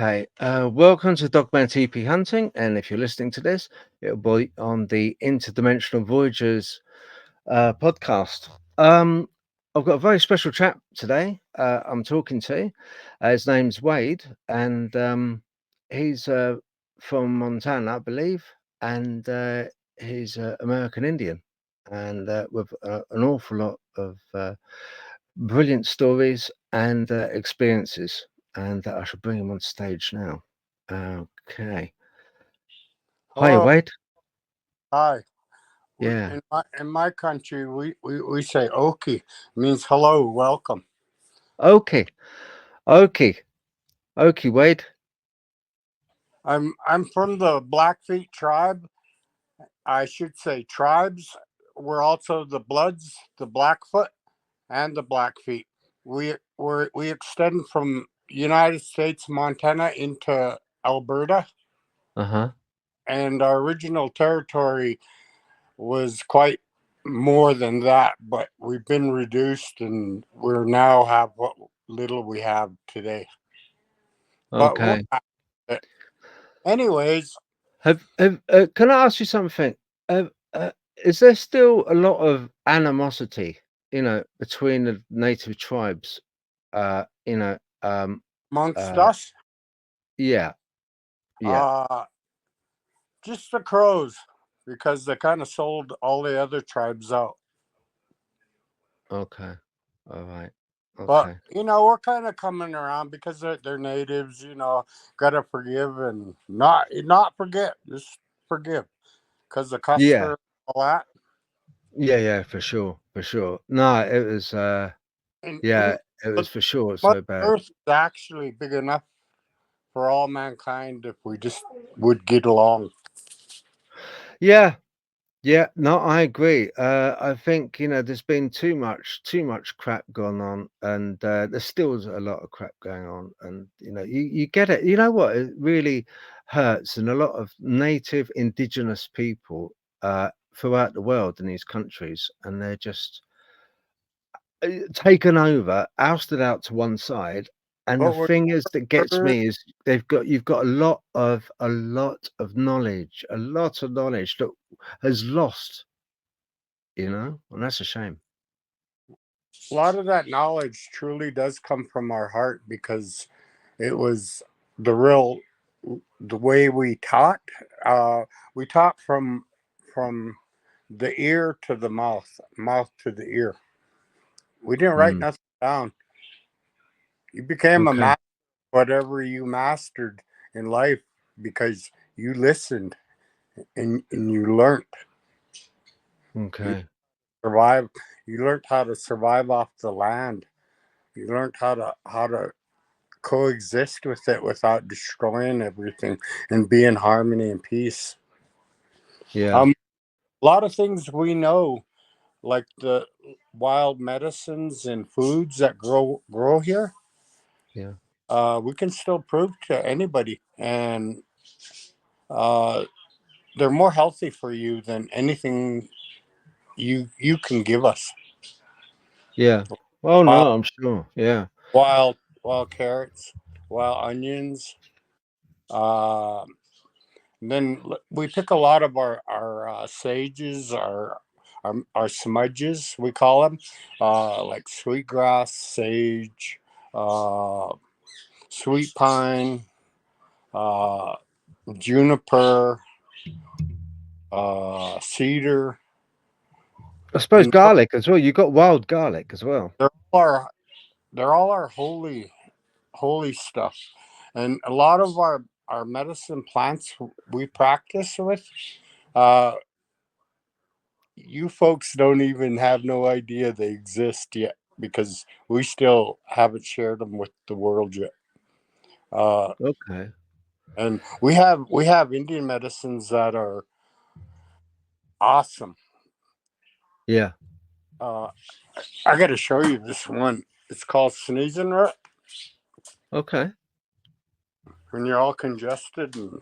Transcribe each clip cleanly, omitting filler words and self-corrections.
Okay, welcome to Dogman Teepee Hunting, and if you're listening to this, it'll be on the Interdimensional Voyagers podcast. I've got a very special chap today. I'm talking to. His name's Wade, and he's from Montana, I believe, and he's American Indian, and with an awful lot of brilliant stories and experiences. And I should bring him on stage now. Okay. Hi, Hello. Wade. Hi. Yeah. In my country, we say "oki," means hello, welcome. Okay. Okay. Okay, Wade. I'm from the Blackfeet tribe. I should say tribes. We're also the Bloods, the Blackfoot, and the Blackfeet. We extend from United States, Montana into Alberta, Uh-huh. and our original territory was quite more than that, but we've been reduced and we're now have what little we have today. But we're Okay. at it. Anyways, Can I ask you something? Is there still a lot of animosity, between the native tribes? Uh, you know, um, amongst uh, us, yeah, yeah. uh, just the crows, because they kind of sold all the other tribes out. Okay. All right. But Okay. we're kind of coming around because they're natives. Gotta forgive and not forget, just forgive, because the Yeah. Custer, all that. Yeah, for sure, for sure. No, it was, And yeah, it was but for sure Mother so bad. Earth is actually big enough for all mankind if we just would get along. Yeah, yeah, no, I agree. I think, there's been too much crap going on, and there's still a lot of crap going on, and you get it. You know what? It really hurts, and a lot of native indigenous people throughout the world in these countries, and they're just taken over, ousted out to one side, and the But we're thing is that gets never, me is you've got a lot of knowledge, a lot of knowledge that has lost, and that's a shame. a lot of that knowledge truly does come from our heart, because it was the real the way we taught. We taught from the ear to the mouth, mouth to the ear. We didn't write Mm, nothing down. You became a okay, master, whatever you mastered in life, because you listened and you learned. You okay, survive. You learned how to survive off the land. You learned how to coexist with it without destroying everything and be in harmony and peace. yeah, Um, a lot of things we know, like the wild medicines and foods that grow here, yeah, we can still prove to anybody, and uh, they're more healthy for you than anything you can give us. yeah. Oh Wild no, I'm sure. Yeah. wild carrots, wild onions. Uh, then we pick a lot of our sages, our smudges, we call them, like sweetgrass, sage, uh, sweet pine, uh, juniper, cedar, I suppose and garlic as well. You got wild garlic as well. they're all our they're all our holy stuff. And a lot of our medicine plants we practice with, uh, you folks don't even have no idea they exist yet, because we still haven't shared them with the world yet. Uh, Okay. and we have Indian medicines that are awesome. Yeah. Uh, I got to show you this one. It's called sneezing root. Okay. When you're all congested, and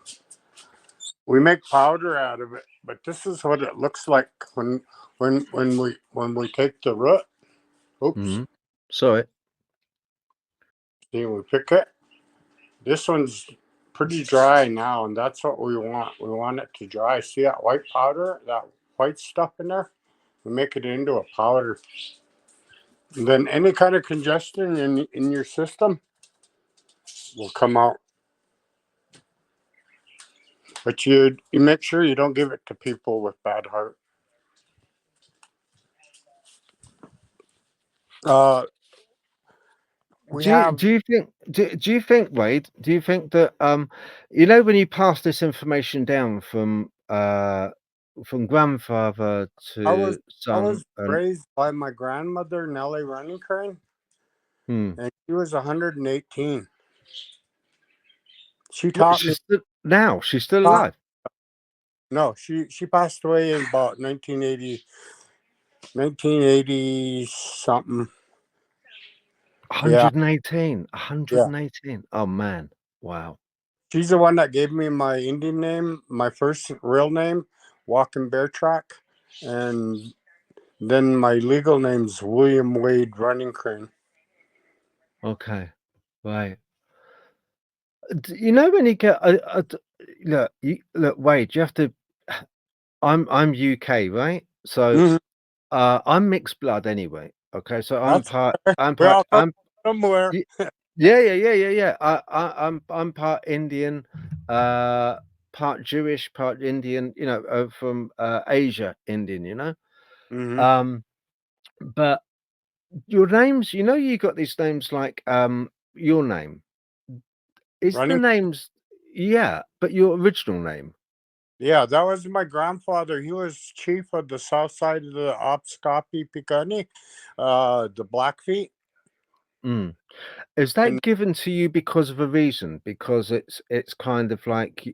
we make powder out of it. But this is what it looks like when we take the root. Oops. Mm-hmm. Sorry. See, we pick it. This one's pretty dry now, and that's what we want. We want it to dry. See that white powder, that white stuff in there? We make it into a powder. And then any kind of congestion in your system will come out. But you make sure you don't give it to people with bad heart. Uh, we have Do you think, Wade? Do you think that you know, when you pass this information down from grandfather I was to I son, was and raised by my grandmother Nellie Running Crane, hmm. and she was 118. She What, taught me. she's still Taught, alive. no, she passed away in about 1980 something. Yeah, 118, yeah. 118. Oh man, wow. She's the one that gave me my Indian name, my first real name, Walking Bear Track, and then my legal name's William Wade Running Crane. Okay, right. You know, when you get look, look, Wade, you have to. I'm UK, right? So Mhm. I'm mixed blood anyway. Okay, so That's we all come I'm somewhere. y- yeah, yeah, yeah, yeah, yeah. I'm part Indian, uh, part Jewish, part Indian. You know, from Asia, Indian. You know, Hmm. um, but your names. You know, you got these names like your name is the Running. names. Yeah, but your original name. Yeah, that was my grandfather. He was chief of the south side of the Opscopy Picani, the Blackfeet. Mm. Is And that given to you because of a reason? Because it's kind of like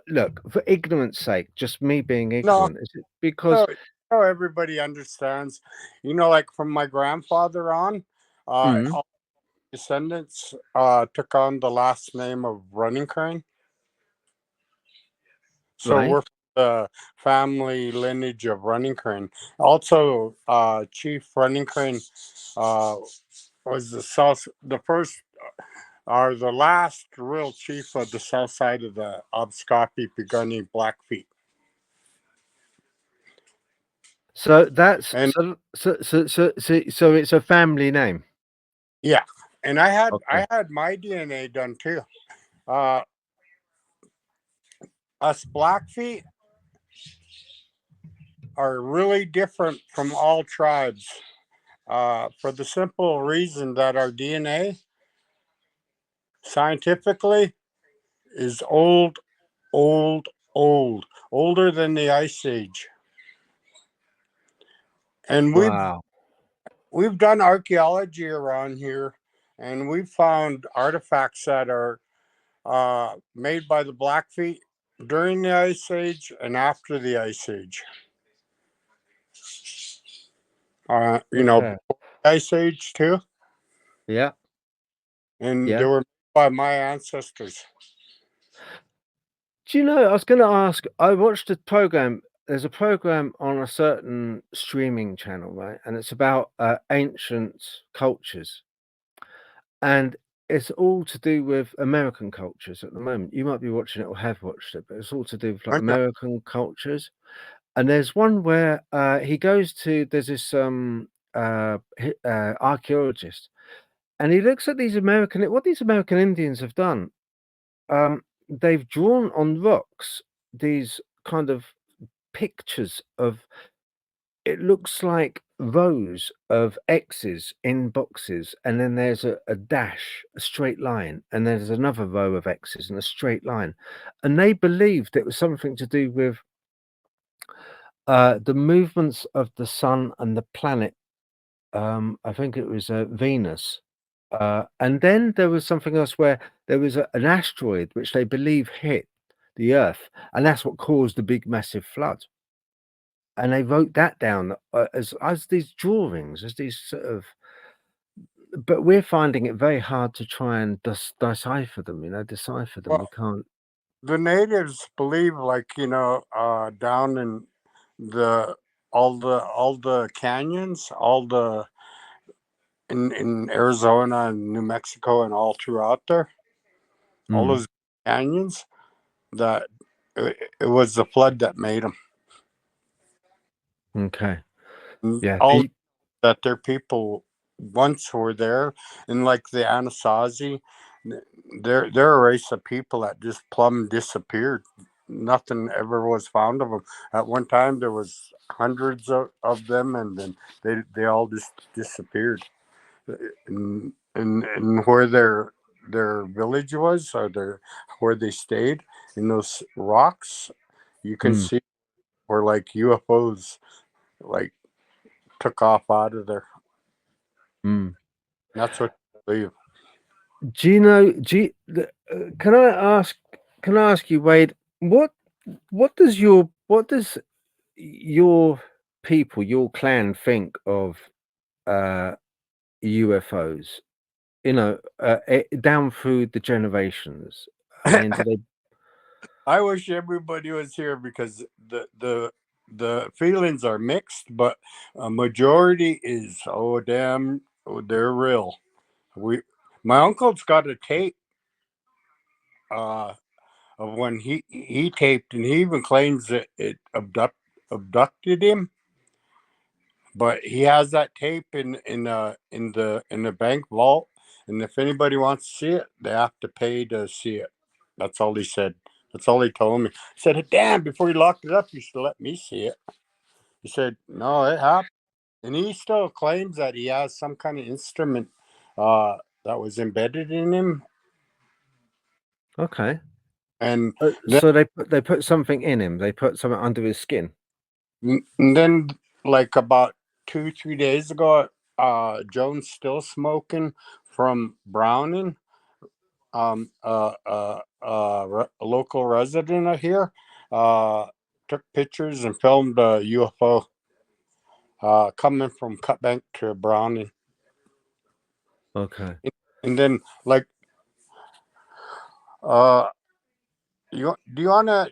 look, for ignorance sake, just me being no, ignorant. Is it because no, no, everybody understands. Like from my grandfather on, mm, all descendants took on the last name of Running Crane. So right? we're the family lineage of Running Crane. Also, Chief Running Crane uh, was the first or the last real chief of the south side of the Abscopy Pigani Blackfeet. So that's And so it's a family name. yeah, and I had Okay. I had my DNA done too. Uh, us Blackfeet are really different from all tribes for the simple reason that our DNA scientifically is old, old, old, older than the Ice Age. And Wow. we've done archaeology around here, and we've found artifacts that are made by the Blackfeet during the Ice Age and after the Ice Age. Okay. Ice Age too, Yeah. and they Yeah. were made by my ancestors. Do you know, I was going to ask, I watched a program. There's a program on a certain streaming channel, right? And it's about ancient cultures. And it's all to do with American cultures at the moment. You might be watching it or have watched it, but it's all to do with like Aren't they? American cultures. And there's one where he goes to there's this archaeologist, and he looks at these American what these American Indians have done. They've drawn on rocks these kind of pictures of, it looks like rows of X's in boxes, and then there's a dash, a straight line, and there's another row of X's and a straight line. And they believed it was something to do with the movements of the sun and the planet. I think it was Venus. And then there was something else where there was an asteroid which they believe hit the Earth, and that's what caused the big massive flood. And they wrote that down as these drawings, as these sort of, but we're finding it very hard to try and decipher them, decipher them. We Well, can't. the natives believe, down in the all the canyons, all the in Arizona and New Mexico and all throughout there. all those canyons, that it was the flood that made them. Okay. Yeah. All that their people once were there, and like the Anasazi, they're a race of people that just plumb disappeared. Nothing ever was found of them. At one time, there was hundreds of them, and then they all just disappeared. And where their village was, or where they stayed in those rocks, you can see where like UFOs like took off out of there. That's what I believe. Do you know? Can I ask? Can I ask you, Wade? What does your people, your clan, think of UFOs? You know, down through the generations. I mean, do they? I wish everybody was here because the feelings are mixed, but a majority is, oh damn, oh, they're real. My uncle's got a tape uh, of when he taped, and he even claims that it abducted him. But he has that tape in the bank vault, and if anybody wants to see it, they have to pay to see it. That's all he said. That's all he told me. He said, "Damn! Before you locked it up, you should let me see it." He said, "No, it happened," and he still claims that he has some kind of instrument that was embedded in him. Okay. And then, So they put something in him. They put something under his skin. and then like about 2-3 days ago, Joan's still smoking from Browning, a local resident of here, took pictures and filmed a UFO coming from Cutbank to Browning. Okay. And then, like, uh, do you want to?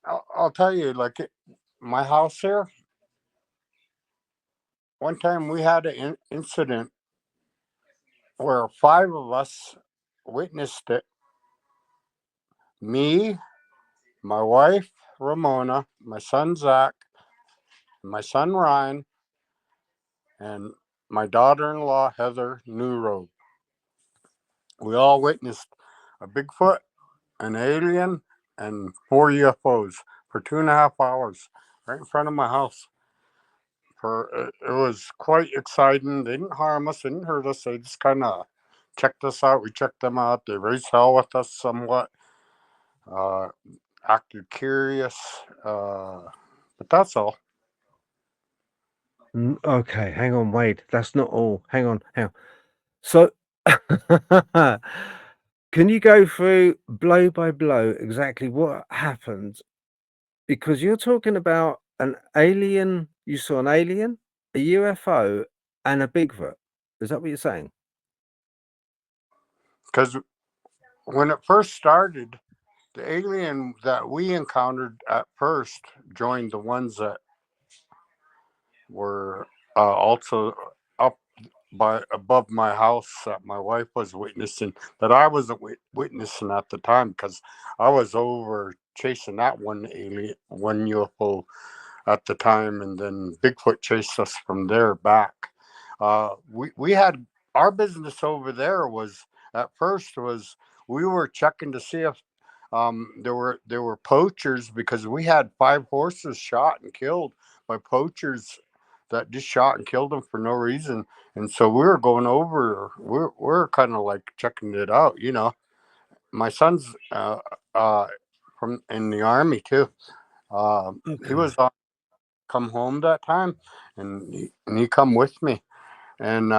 I'll tell you, like, my house here. One time we had an incident where 5 of us witnessed it. Me, my wife Ramona, my son Zach, my son Ryan, and my daughter-in-law Heather Newroad. We all witnessed a Bigfoot, an alien, and 4 UFOs for 2.5 hours right in front of my house. It was quite exciting. They didn't harm us, they didn't hurt us. They just kind of checked us out. We checked them out. They raised hell with us somewhat. Uh, Acted curious, but that's all. Okay, hang on, Wade. That's not all. Hang on, hang on. So, can you go through blow by blow exactly what happened? Because you're talking about an alien. You saw an alien, a UFO, and a Bigfoot. Is that what you're saying? Because when it first started, the alien that we encountered at first joined the ones that were also up by above my house that my wife was witnessing, that I wasn't witnessing at the time because I was over chasing that one UFO at the time, and then Bigfoot chased us from there back. We had our business over there was at first was we were checking to see if there were poachers, because we had 5 horses shot and killed by poachers that just shot and killed them for no reason. And so we were going over. We're kind of like checking it out, you know. My son's from in the army too. He Okay. was on come home that time, and he come with me, and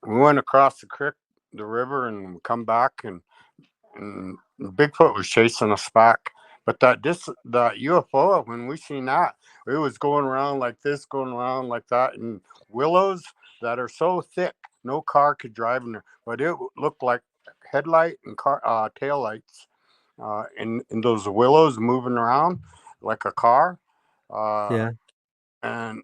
we went across the creek, the river, and come back, and Bigfoot was chasing us back. But that UFO, when we seen that, it was going around like this, going around like that, and willows that are so thick, no car could drive in there. But it looked like headlight and car tail lights in those willows moving around like a car, uh, Yeah. and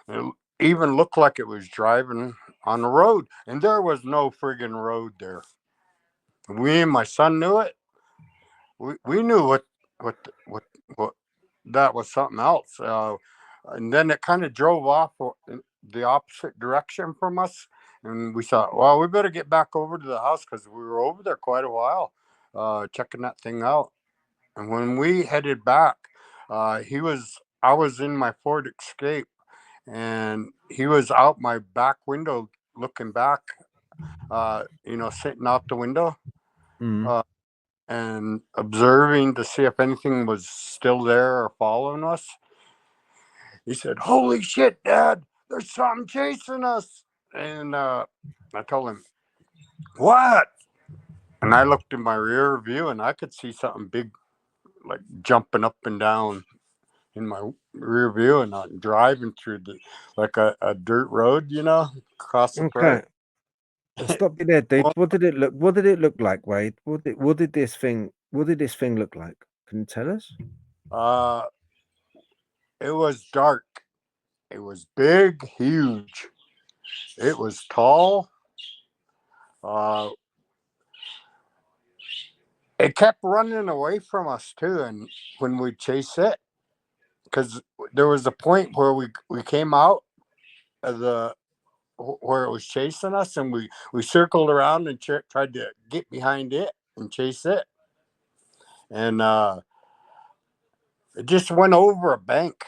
it even looked like it was driving on the road, and there was no friggin' road there. We and my son knew it. We knew what that was something else. And then it kind of drove off in the opposite direction from us, and we thought, well, we better get back over to the house because we were over there quite a while, checking that thing out. And when we headed back, I was in my Ford Escape, and he was out my back window looking back, sitting out the window. Mm. Uh, and observing to see if anything was still there or following us. He said, "Holy shit, Dad! There's something chasing us!" And I told him, "What?" And I looked in my rear view, and I could see something big, like jumping up and down in my rear view, and I'm driving through a dirt road, across the prairie. Okay. Stop you there, dude. Well, What did it look? What did it look like, Wade? What did this thing? What did this thing look like? Can you tell us? uh, it was dark. It was big, huge. It was tall. Uh, it kept running away from us too, and when we chase it, because there was a point where we came out of the where it was chasing us, and we circled around and tried to get behind it and chase it, and it just went over a bank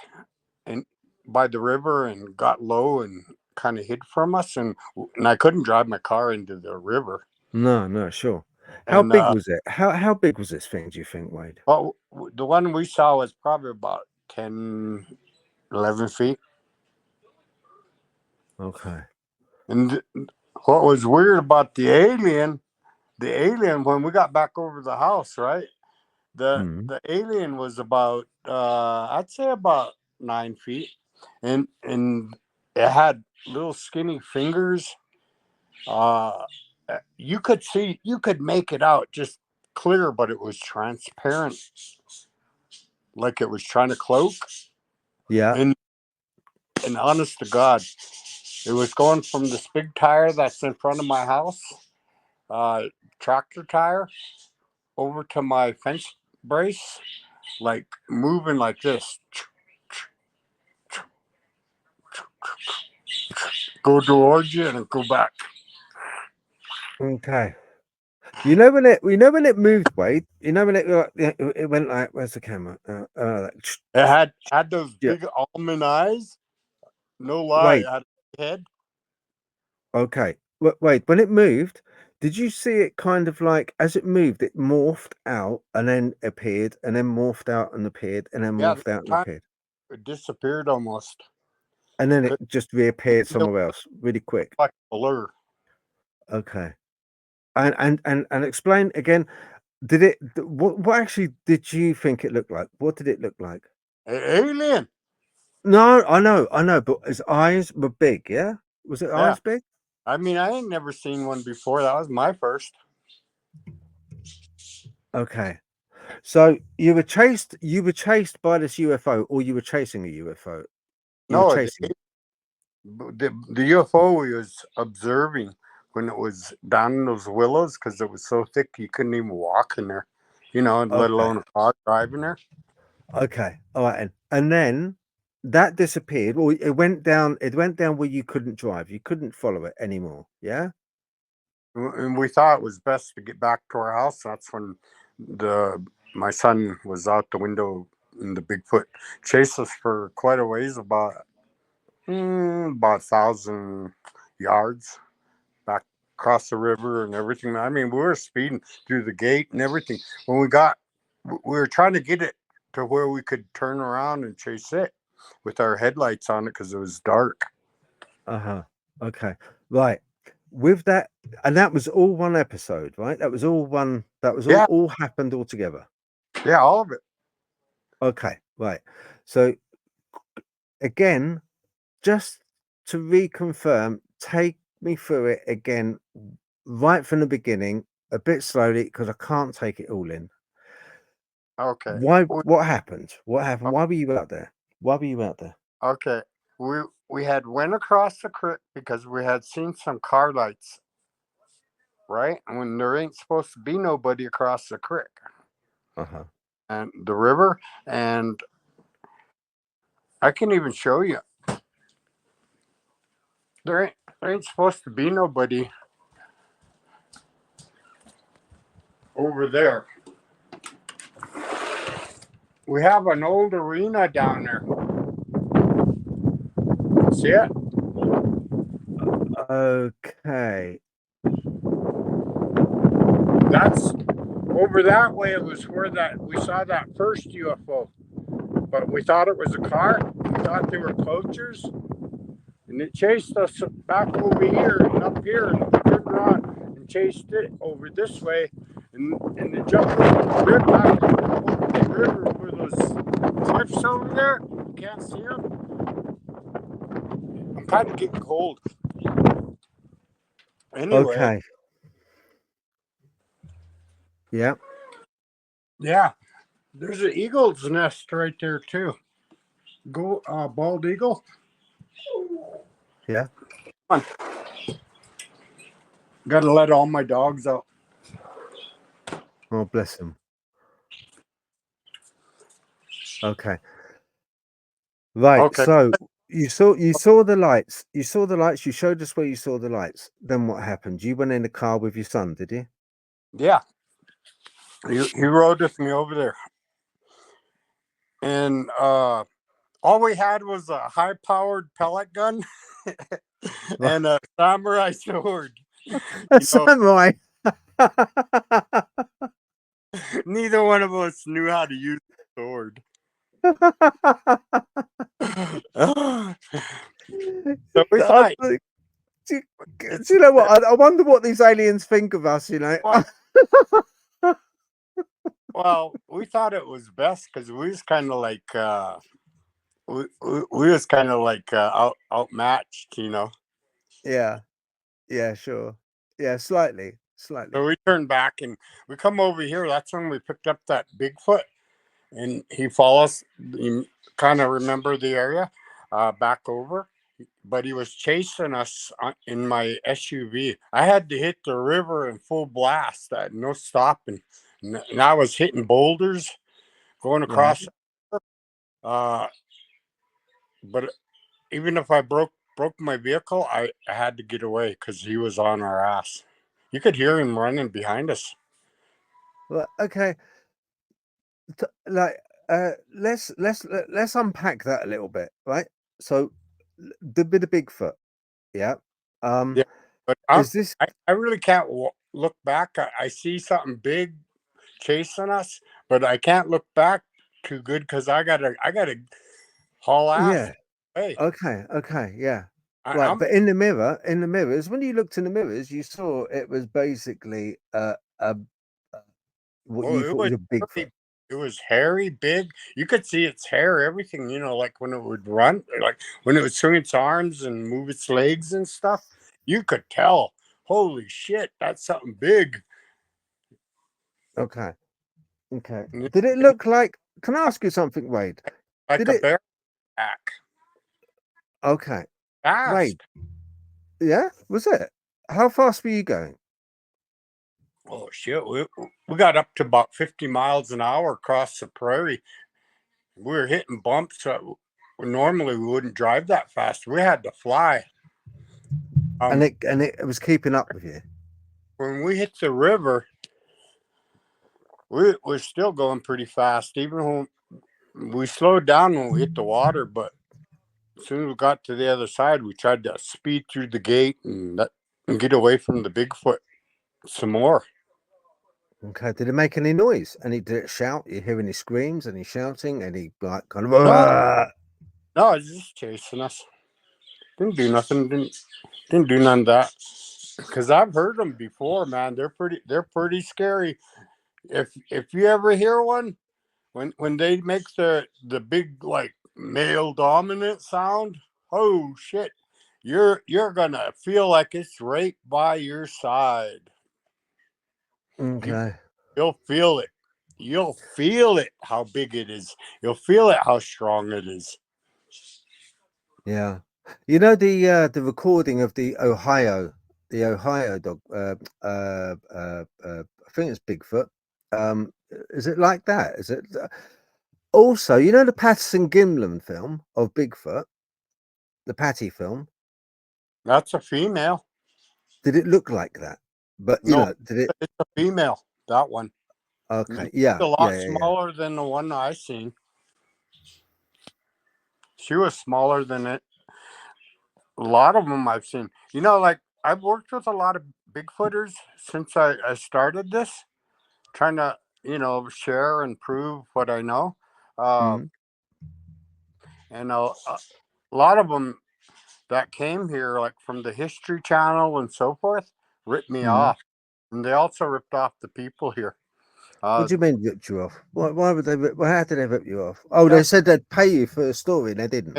and by the river and got low and kind of hid from us, and I couldn't drive my car into the river. No, no, sure. How And big was it? How big was this thing? Do you think, Wade? well, the one we saw was probably about 10, 11 feet. Okay. And what was weird about the alien, when we got back over to the house, right? The Mm. the alien was about I'd say about 9 feet, and it had little skinny fingers. Uh, you could make it out just clear, but it was transparent, like it was trying to cloak. Yeah. And and honest to God, it was going from this big tire that's in front of my house, uh, tractor tire, over to my fence brace, like moving like this. Go towards you and go back. Okay. When it moved, Wade. You know when it went like, where's the camera? It had those Yeah. big almond eyes. No lie, it Wait. had a head. Okay. Wait. When it moved, did you see it kind of like as it moved, it morphed out and then appeared, and then morphed out and appeared, and then Yeah, morphed out and time appeared, it disappeared almost. and then it Could just reappeared feel somewhere else really quick? like a blur. Okay. And explain again. Did it? What actually did you think it looked like? What did it look like? Alien. No, I know, but his eyes were big. Yeah, was it Yeah. eyes big? I mean, I ain't never seen one before. That was my first. Okay, so you were chased. You were chased by this UFO, or you were chasing a UFO. You were No, chasing it. the UFO we was observing when it was down in those willows because it was so thick you couldn't even walk in there, let Okay, alone a car driving there. okay, all right, and then that disappeared. Well, it went down. It went down where you couldn't drive. You couldn't follow it anymore. Yeah. And we thought it was best to get back to our house. That's when the my son was out the window and the Bigfoot chased us for quite a ways, about 1,000 yards back across the river and everything. I mean, we were speeding through the gate and everything. When we were trying to get it to where we could turn around and chase it with our headlights on it because it was dark. Uh-huh. Okay. Right. With that, and that was all one episode, right? That was all one. That was Yeah, all happened all together. yeah, all of it. Okay. Right. So again, just to reconfirm, take me through it again, right from the beginning, a bit slowly, because I can't take it all in. Okay. Why? What happened? What happened? Why were you out there? Why were you out there? Okay. We had went across the creek because we had seen some car lights right? When there ain't supposed to be nobody across the creek Uh-huh. and the river. And I can even show you. There ain't supposed to be nobody over there. We have an old arena down there. See it? Okay. That's over that way. It was where that we saw that first UFO, but we thought it was a car. We thought they were poachers, and it chased us back over here and up here, and we turned around and chased it over this way, and it jumped over the river, back over the river over those cliffs over there. You can't see them. I'm kind of getting cold. Anyway, Okay. Yeah. yeah, there's an eagle's nest right there too. Go, bald eagle. Yeah. Come on. Got to let all my dogs out. Oh, bless them. Okay. Right. Okay. So you saw the lights. You saw the lights. You showed us where you saw the lights. Then what happened? You went in the car with your son, did you? Yeah. He rode with me over there. And all we had was a high-powered pellet gun and a samurai sword. A samurai. Neither one of us knew how to use the sword. So we thought, Do you know what? I wonder what these aliens think of us, you know? well, we thought it was best because we was kind of like we was kind of like outmatched, you know. Yeah. Yeah, sure. Yeah, slightly. So we turned back and we come over here. That's when we picked up that Bigfoot, and he follows. You kind of remember the area back over, but he was chasing us in my SUV. I had to hit the river in full blast, no stopping, and I was hitting boulders going Right. across. But even if I broke my vehicle, I had to get away because he was on our ass. You could hear him running behind us. Well, okay. Like let's unpack that a little bit, right? So the bit of Bigfoot, yeah. Yeah, but Is this I really can't look back. I see something big chasing us, but I can't look back too good because I gotta haul ass. yeah. Hey, Okay, yeah. Right, I'm but in the mirrors, when you looked in the mirrors, you saw it was basically a what oh, you thought was a Bigfoot. it was hairy, big. You could see its hair, everything. You know, like when it would run, like when it would swing its arms and move its legs and stuff. You could tell. Holy shit, that's something big. Okay. Okay. And Did it look like, can I ask you something, Wade? like Did a it bear pack. okay. Fast. Wade, yeah, was it? How fast were you going? Oh shit, we got up to about 50 miles an hour across the prairie. We were hitting bumps. So normally we wouldn't drive that fast. We had to fly. And it was keeping up with you. When we hit the river, we're still going pretty fast. Even when we slowed down when we hit the water, but as soon as we got to the other side, we tried to speed through the gate and get away from the Bigfoot some more. Okay. Did it make any noise? Did it shout? You hear any screams? Any shouting? Any like kind of No, it's just chasing us. Didn't do nothing. Didn't do none of that. Because I've heard them before, man. They're pretty scary. If you ever hear one, when they make the big like male dominant sound, oh shit, you're gonna feel like it's right by your side. You, Okay. you'll feel it. You'll feel it how big it is. You'll feel it how strong it is. Yeah. You know the recording of the the Ohio dog. I think it's Bigfoot. Is it like that? Is it also? You know the Patterson Gimlin film of Bigfoot, the Patty film. That's a female. Did it look like that? But you No, know, did it? it's a female. That one. Okay, It's yeah, a lot yeah, yeah, yeah. smaller than the one I seen. She was smaller than it. A lot of them I've seen. You know, like I've worked with a lot of Bigfooters since I started this, trying to, share and prove what I know. Uh, Mm, and a lot of them that came here, like from the History Channel and so forth, ripped me mm. off. And they also ripped off the people here. What Uh, do you mean ripped you off? Why would they? Well, how did they rip you off? Oh, they that said they'd pay you for a story, and they didn't.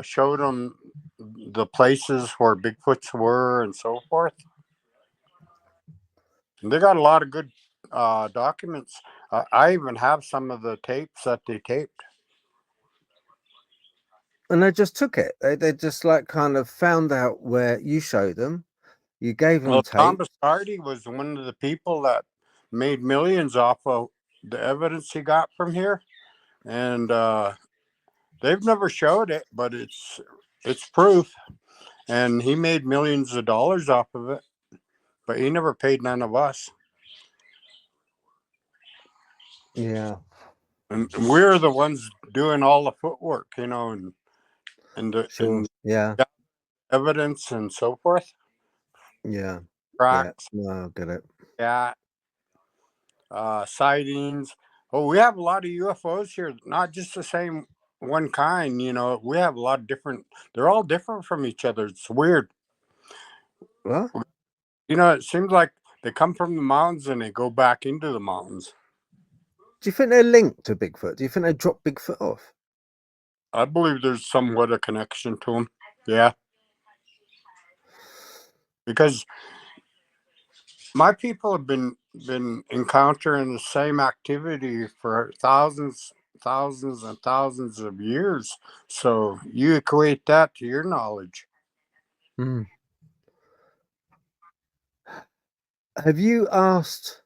showed them the places where Bigfoots were and so forth. And they got a lot of good documents. I even have some of the tapes that they taped. And they just took it. They just like kind of found out where you showed them. You gave them Well, Tom tapes. Bastardi was one of the people that made millions off of the evidence he got from here, and they've never showed it, but it's proof. And he made millions of dollars off of it, but he never paid none of us. Yeah, And we're the ones doing all the footwork, and sure. Yeah, evidence and so forth. yeah, yeah. Tracks, No, I get it. yeah, sightings. Oh, we have a lot of UFOs here, not just the same one kind. We have a lot of different. They're all different from each other. It's weird. What? It seems like they come from the mountains and they go back into the mountains. Do you think they're linked to Bigfoot? Do you think they dropped Bigfoot off? I believe there's somewhat a connection to them. Yeah, because my people have been encountering the same activity for thousands and thousands of years. So you equate that to your knowledge. Mm. Have you asked?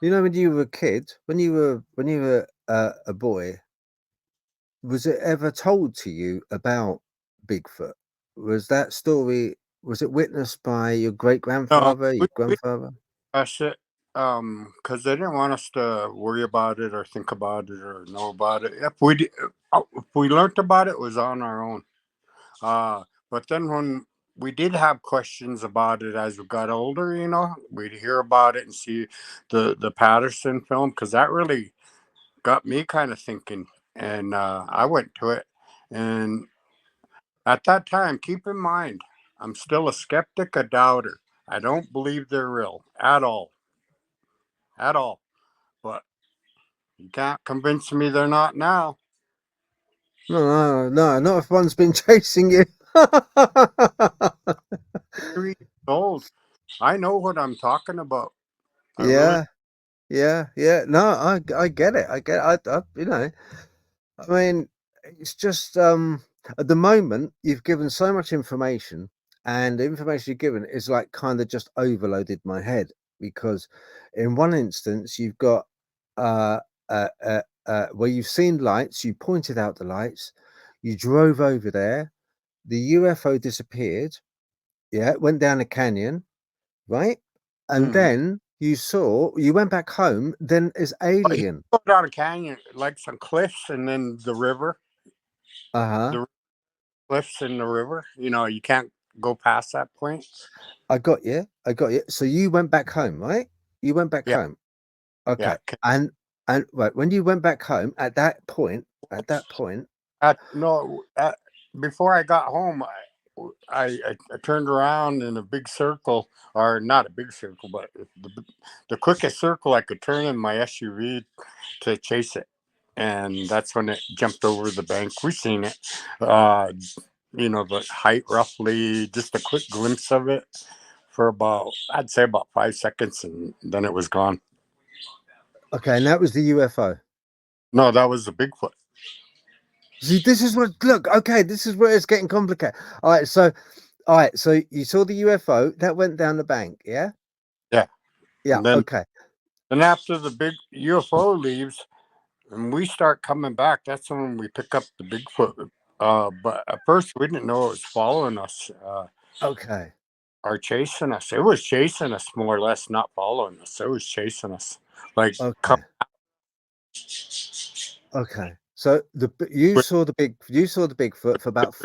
You know, when you were a kid, when you were a boy, was it ever told to you about Bigfoot? Was that story? Was it witnessed by your great No, grandfather, your we grandfather? discussed it because they didn't want us to worry about it or think about it or know about it. If we learned about it, it was on our own. But then when we did have questions about it as we got older, we'd hear about it and see the Patterson film because that really got me kind of thinking. And I went to it. And at that time, keep in mind, I'm still a skeptic, a doubter. I don't believe they're real at all. At all. But you can't convince me they're not now. No, no, no, not if one's been chasing you. 3 years old. I know what I'm talking about. I really. Yeah, yeah, yeah. No, I get it. I get it. I mean, it's just at the moment you've given so much information, and the information you've given is like kind of just overloaded my head because in one instance you've got uh where you've seen lights, you pointed out the lights, you drove over there, the UFO disappeared, yeah, it went down a canyon, right? And Mhm. then you went back home, then is But he alien. go down a canyon, like some cliffs, and then the river, Uh-huh. the cliffs in the river. You can't go past that point. I got you. I got you. So you went back home, right? You went back Yeah, home. yeah. Okay. And right, when you went back home at that point, No, before I got home, I turned around in a big circle, or not a big circle, but the quickest circle I could turn in my SUV to chase it. And that's when it jumped over the bank. We seen it. The height roughly, just a quick glimpse of it for I'd say about 5 seconds, and then it was gone. okay, and that was the UFO. No, that was a Bigfoot. See, this is what look, okay, this is where it's getting complicated. All right, so All right. So you saw the UFO that went down the bank. Yeah. Yeah. Yeah. And then Okay. after the big UFO leaves and we start coming back, that's when we pick up the Bigfoot. But at first we didn't know it was following us. Okay. Or chasing us. It was chasing us more or less, not following us. It was chasing us. Like come Okay. Okay. So you with saw the Bigfoot for about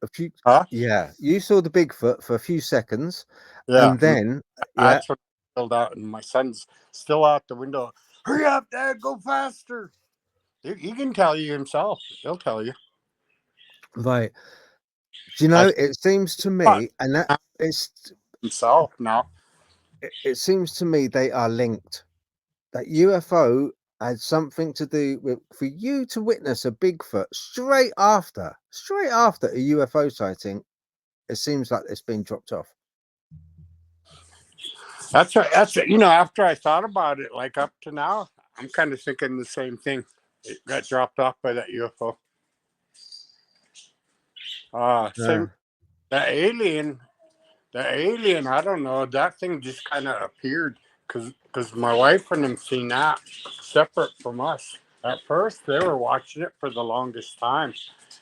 a few. huh? Yeah. You saw the Bigfoot for a few seconds, Yeah. and then yeah. That's what I filled out. And my son's still out the window. Hurry up, Dad, go faster. He can tell you himself. He'll tell you. Right. Do you I know? It seems to thought me, and that it's himself now. it seems to me they are linked. That UFO had something to do with for you to witness a Bigfoot straight after a UFO sighting. It seems like it's been dropped off. That's right. That's it. You know, after I thought about it, like up to now, I'm kind of thinking the same thing. It got dropped off by that UFO. Yeah. Same that alien. The alien, I don't know. That thing just kind of appeared because my wife and them seen that separate from us. At first, they were watching it for the longest time,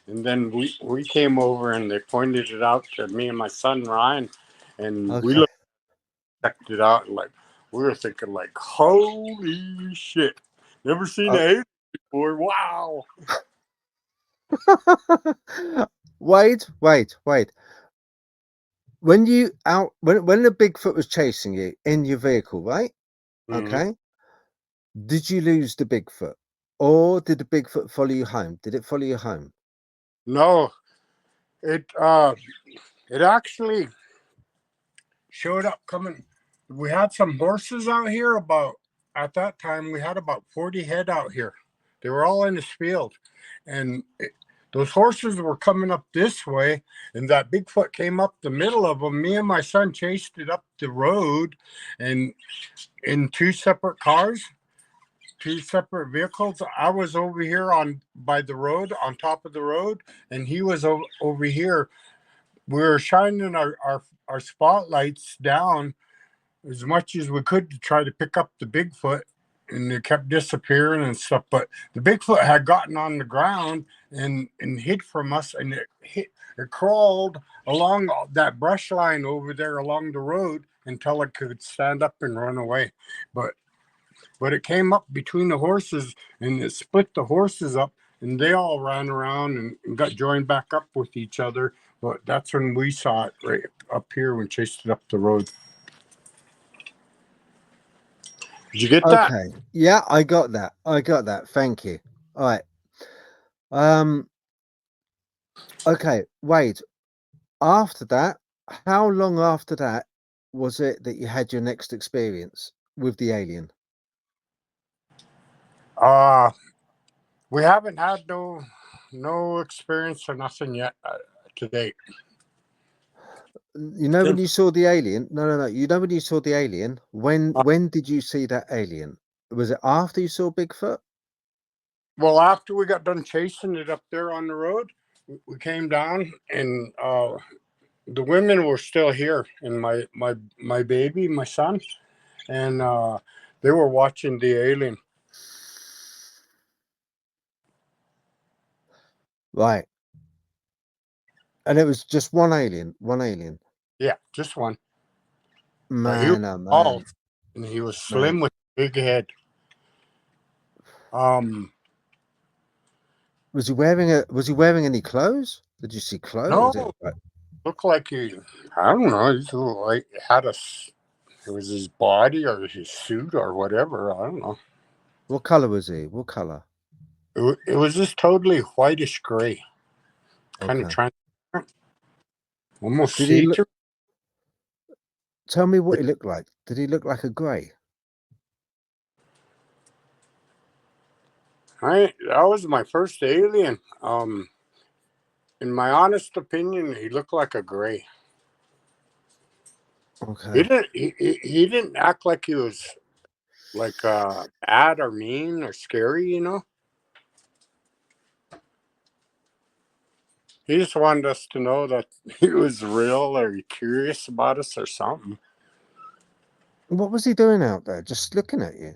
and then we came over and they pointed it out to me and my son Ryan, and we Okay. looked checked it out and like we were thinking like, holy shit, never seen an alien before. Wow. Wait. When you out when the Bigfoot was chasing you in your vehicle, right? Mhm. Okay. Did you lose the Bigfoot, or did the Bigfoot follow you home? Did it follow you home? No, it it actually showed up coming. We had some horses out here. About at that time, we had about 40 head out here. They were all in this field, and those horses were coming up this way, and that Bigfoot came up the middle of them. Me and my son chased it up the road, and in two separate cars, two separate vehicles. I was over here on by the road, on top of the road, and he was over here. We were shining our spotlights down as much as we could to try to pick up the Bigfoot, and it kept disappearing and stuff. But the Bigfoot had gotten on the ground and hid from us, and it crawled along that brush line over there along the road until it could stand up and run away. But it came up between the horses and it split the horses up, and they all ran around and got joined back up with each other. But that's when we saw it right up here when chased it up the road. Did you get that? Okay. Yeah, I got that. Thank you. All right. Um. Okay. Wait. After that, how long after that was it that you had your next experience with the alien? Uh we haven't had no experience or nothing yet to date. You know when Since you saw the alien? No. You know when you saw the alien? uh, When did you see that alien? Was it after you saw Bigfoot? well, after we got done chasing it up there on the road, we came down and the women were still here, and my baby, my son, and they were watching the alien. Right. And it was just one alien. One alien. Yeah, just one. But he was Man, oh tall man, and he was man. slim with a big head. Um, Was he wearing any clothes? Did you see clothes? Was it no, looked like he. I don't know. He looked like had a. It was his body or his suit or whatever. I don't know. what color was he? What color? It was just totally whitish gray, kind of Okay. transparent, almost Did he see look through. tell me what he looked like? Did he look like a grey? That was my first alien. In my honest opinion, he looked like a gray. He Okay. didn't. He didn't act like he was like bad or mean or scary. You know, He just wanted us to know that he was real or curious about us or something. What was he doing out there? Just looking at you?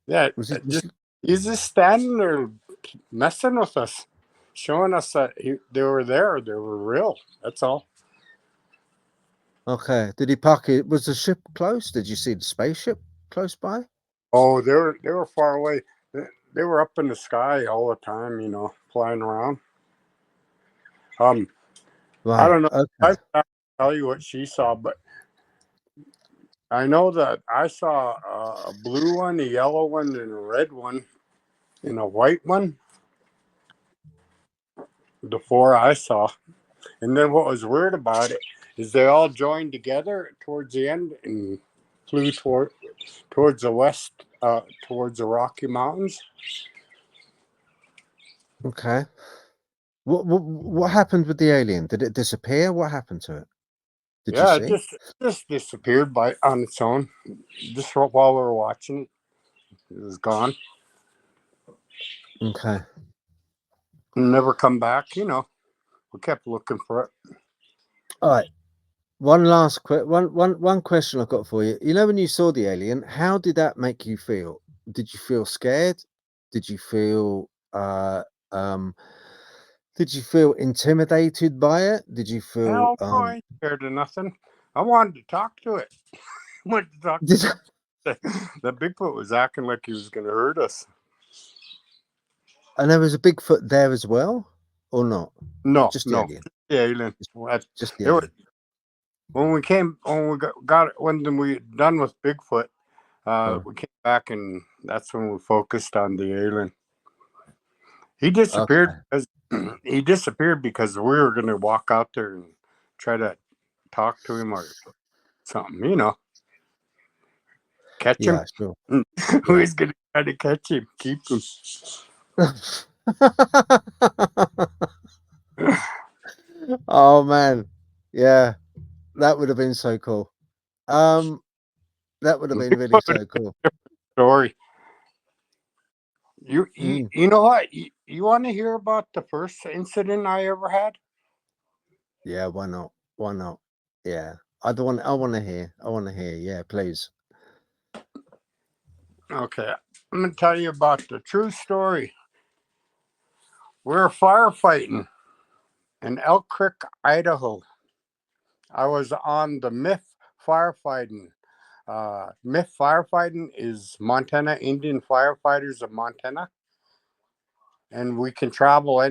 Yeah, Was he just? he's just standing there messing with us, showing us that they were there, they were real. That's all. Okay. Did he park it? Was the ship close? Did you see the spaceship close by? Oh, they were far away. They were up in the sky all the time, flying around. I Right. don't know. I Okay. can't tell you what she saw, but I know that I saw a blue one, a yellow one, and a red one, and a white one. The four I saw. And then what was weird about it is they all joined together towards the end and flew towards the west, towards the Rocky Mountains. Okay. What happened with the alien? Did it disappear? What happened to it? Did you Yeah, it see? just disappeared on its own. Just while we were watching it was gone. Okay. Never come back. We kept looking for it. All right. One last one question I've got for you. You know, when you saw the alien, how did that make you feel? Did you feel scared? Did you feel um did you feel intimidated by it? Did you feel Hell no, I ain't scared of nothing. I wanted to talk to it. I wanted to talk did, to it. The Bigfoot was acting like he was going to hurt us. and there was a Bigfoot there as well, or not? No, Just the no, alien. the alien. Just the There was, alien. when we got it, when we done with Bigfoot, Oh, we came back and that's when we focused on the alien. He disappeared okay. because we were going to walk out there and try to talk to him or something, catch him. Yeah, sure. We Yeah. was going to try to catch him, keep him. Oh man. Yeah, that would have been so cool. That would have been really Bigfoot would so cool. have a story. You, you, Mm. you know what? You want to hear about the first incident I ever had? Yeah, why not? Why not? Yeah. I wanna hear. I wanna hear. Yeah, please. Okay, I'm going to tell you about the true story. We were firefighting in Elk Creek, Idaho. I was on the MIF firefighting. MIF firefighting is Montana Indian Firefighters of Montana, and we can travel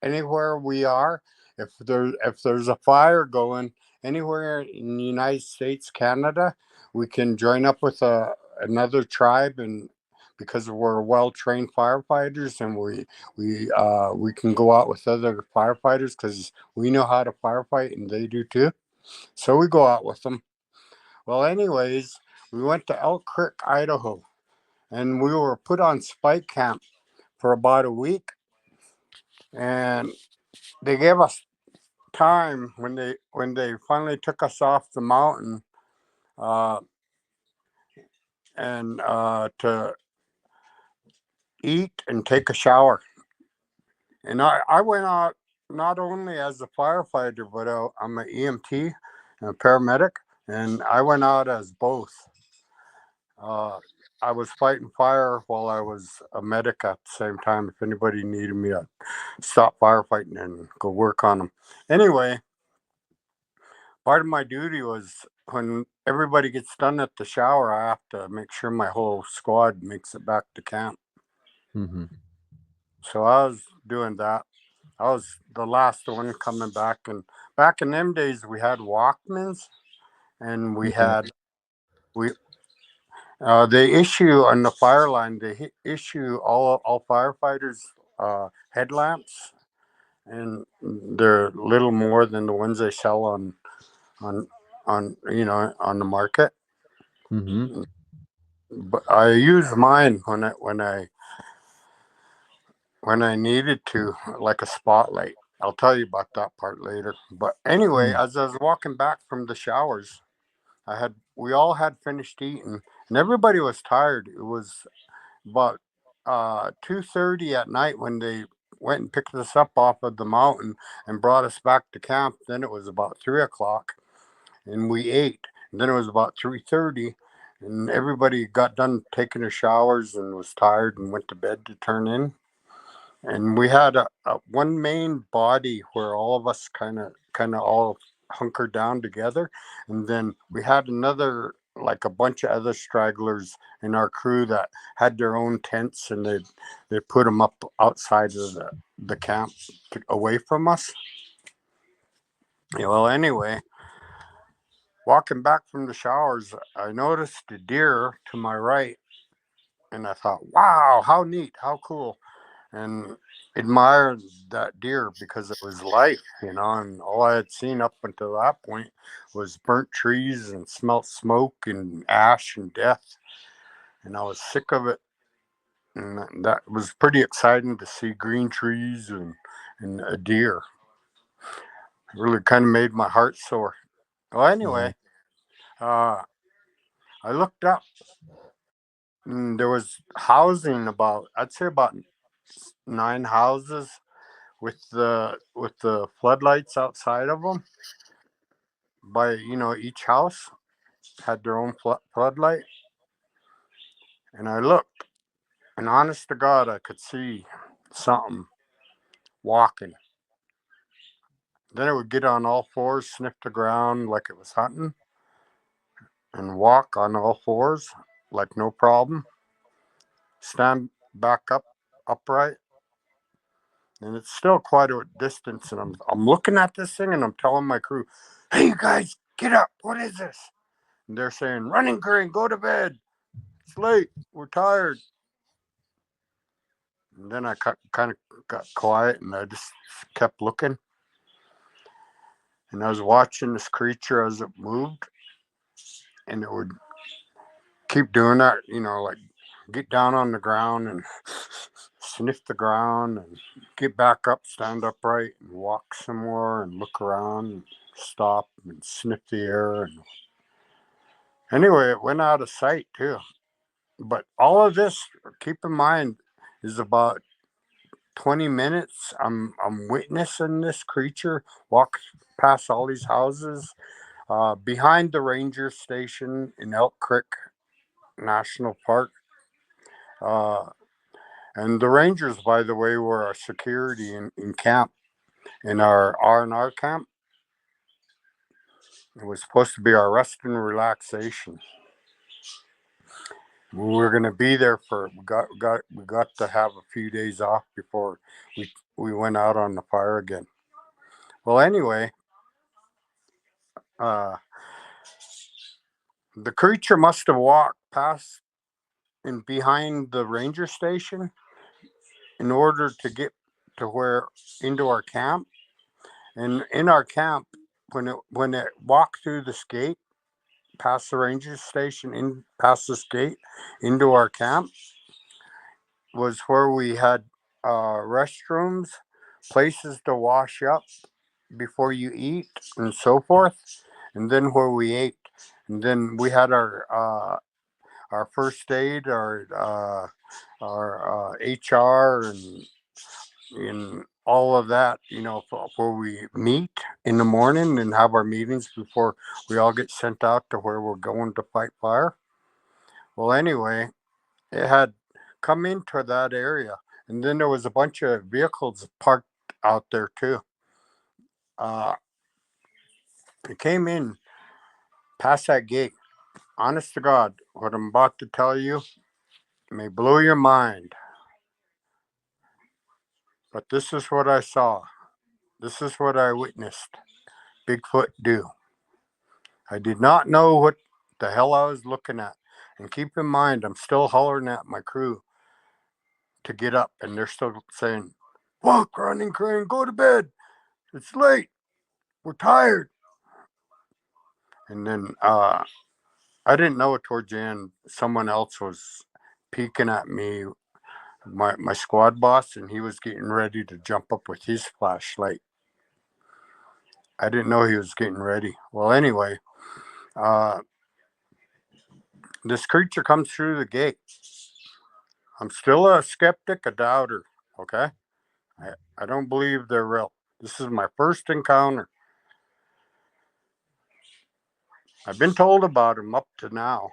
anywhere we are. If there's a fire going anywhere in the United States, Canada, we can join up with another tribe, and because we're well trained firefighters, and we can go out with other firefighters because we know how to firefight and they do too. So we go out with them. Well, anyways, we went to Elk Creek, Idaho, and we were put on spike camp for about a week. And they gave us time when they finally took us off the mountain, uh, and to eat and take a shower. And I went out not only as a firefighter, but I'm an EMT and a paramedic, and I went out as both. Uh, I was fighting fire while I was a medic at the same time. If anybody needed me, I'd stop firefighting and go work on them. Anyway, part of my duty was when everybody gets done at the shower, I have to make sure my whole squad makes it back to camp. Mhm. So I was doing that. I was the last one coming back, and back in them days we had Walkmans, and we Yeah. had we they issue on the fire line. They issue all firefighters headlamps, and they're little more than the ones they sell on on the market. Mhm. But I use mine when I needed to, like a spotlight. I'll tell you about that part later. But anyway, Mm. as I was walking back from the showers, we all had finished eating, and everybody was tired. It was about 2:30 at night when they went and picked us up off of the mountain and brought us back to camp. Then it was about 3 o'clock, and we ate. And then it was about 3:30, and everybody got done taking their showers and was tired and went to bed to turn in. And we had a one main body where all of us kind of all hunkered down together, and then we had another, like a bunch of other stragglers in our crew that had their own tents, and they put them up outside of the camp away from us. Yeah, well, anyway, walking back from the showers, I noticed a deer to my right, and I thought, wow, how neat, how cool. And admired that deer because it was life, and all I had seen up until that point was burnt trees and smelt smoke and ash and death. And I was sick of it. And that was pretty exciting to see green trees and a deer. It really kind of made my heart sore. Well, anyway, uh, I looked up and there was housing about, I'd say about 9 houses with the floodlights outside of them. By each house had their own floodlight, and I looked, and honest to God, I could see something walking. Then it would get on all fours, sniff the ground like it was hunting, and walk on all fours like no problem. Stand back up upright, and it's still quite a distance. And I'm looking at this thing, and I'm telling my crew, "Hey, you guys, get up! What is this?" And they're saying, "Running crane, go to bed. It's late. We're tired." And then I kind of got quiet, and I just kept looking. And I was watching this creature as it moved, and it would keep doing that, like get down on the ground and sniff the ground and get back up, stand upright, and walk some more and look around and stop and sniff the air. And anyway, it went out of sight too. But all of this, keep in mind, is about 20 minutes. I'm witnessing this creature walk past all these houses behind the ranger station in Elk Creek National Park. Uh, and the rangers, by the way, were our security in camp, in our R&R camp. It was supposed to be our rest and relaxation. We were going to be there for we got to have a few days off before we went out on the fire again. Well, anyway, uh, the creature must have walked past and behind the ranger station in order to get to where into our camp. And in our camp, when it walked through this gate, past the ranger station, in past this gate into our camp, was where we had restrooms, places to wash up before you eat, and so forth. And then where we ate, and then we had our first aid, our HR, and all of that, where we meet in the morning and have our meetings before we all get sent out to where we're going to fight fire. Well, anyway, it had come into that area, and then there was a bunch of vehicles parked out there too. Uh, it came in past that gate. Honest to God, what I'm about to tell you may blow your mind, but this is what I saw. This is what I witnessed Bigfoot do. I did not know what the hell I was looking at. And keep in mind, I'm still hollering at my crew to get up, and they're still saying, "Walk, running crane, go to bed. It's late. We're tired." And then I didn't know it towards the end. Someone else was peeking at me, my squad boss, and he was getting ready to jump up with his flashlight. I didn't know he was getting ready. Well, anyway, uh, this creature comes through the gate. I'm still a skeptic, a doubter, okay? I don't believe they're real. This is my first encounter. I've been told about them up to now,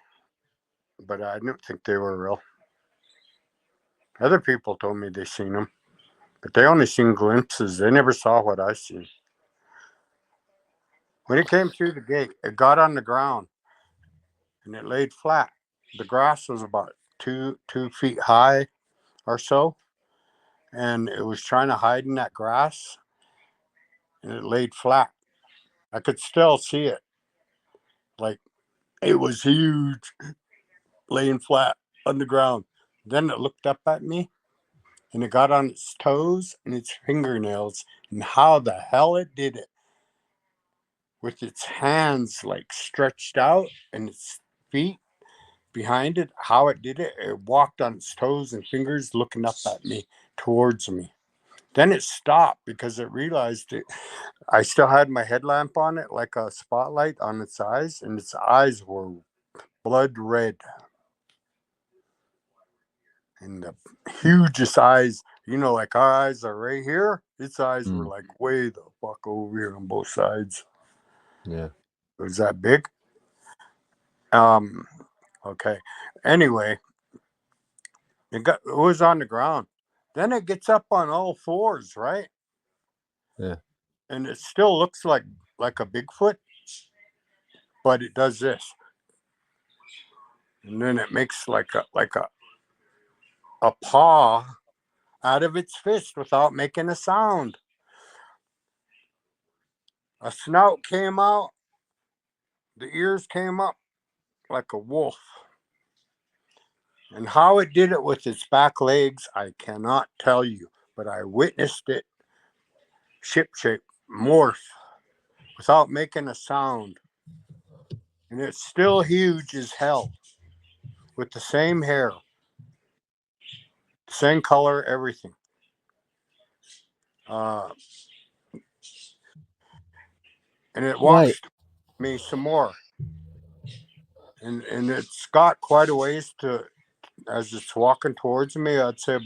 but I didn't think they were real. Other people told me they seen them, but they only seen glimpses. They never saw what I seen. When it came through the gate, it got on the ground and it laid flat. The grass was about 2 feet high or so, and it was trying to hide in that grass, and it laid flat. I could still see it. Like, it was huge, laying flat on the ground. Then it looked up at me, and it got on its toes and its fingernails, and how the hell it did it with its hands like stretched out and its feet behind it. How it did it, it walked on its toes and fingers looking up at me, towards me. Then it stopped because it realized it. I still had my headlamp on it, like a spotlight on its eyes, and its eyes were blood red. And the hugest eyes, like our eyes are right here. Its eyes were like way the fuck over here on both sides. Yeah. It was that big. Okay. Anyway, it was on the ground. Then it gets up on all fours, right? Yeah. And it still looks like a Bigfoot, but it does this. And then it makes like a paw out of its fist without making a sound. A snout came out, the ears came up like a wolf. And how it did it with its back legs, I cannot tell you, but I witnessed it ship-shape morph without making a sound. And it's still huge as hell, with the same hair, same color, everything. And it walks me some more. And it's got quite a ways to, as it's walking towards me, I'd say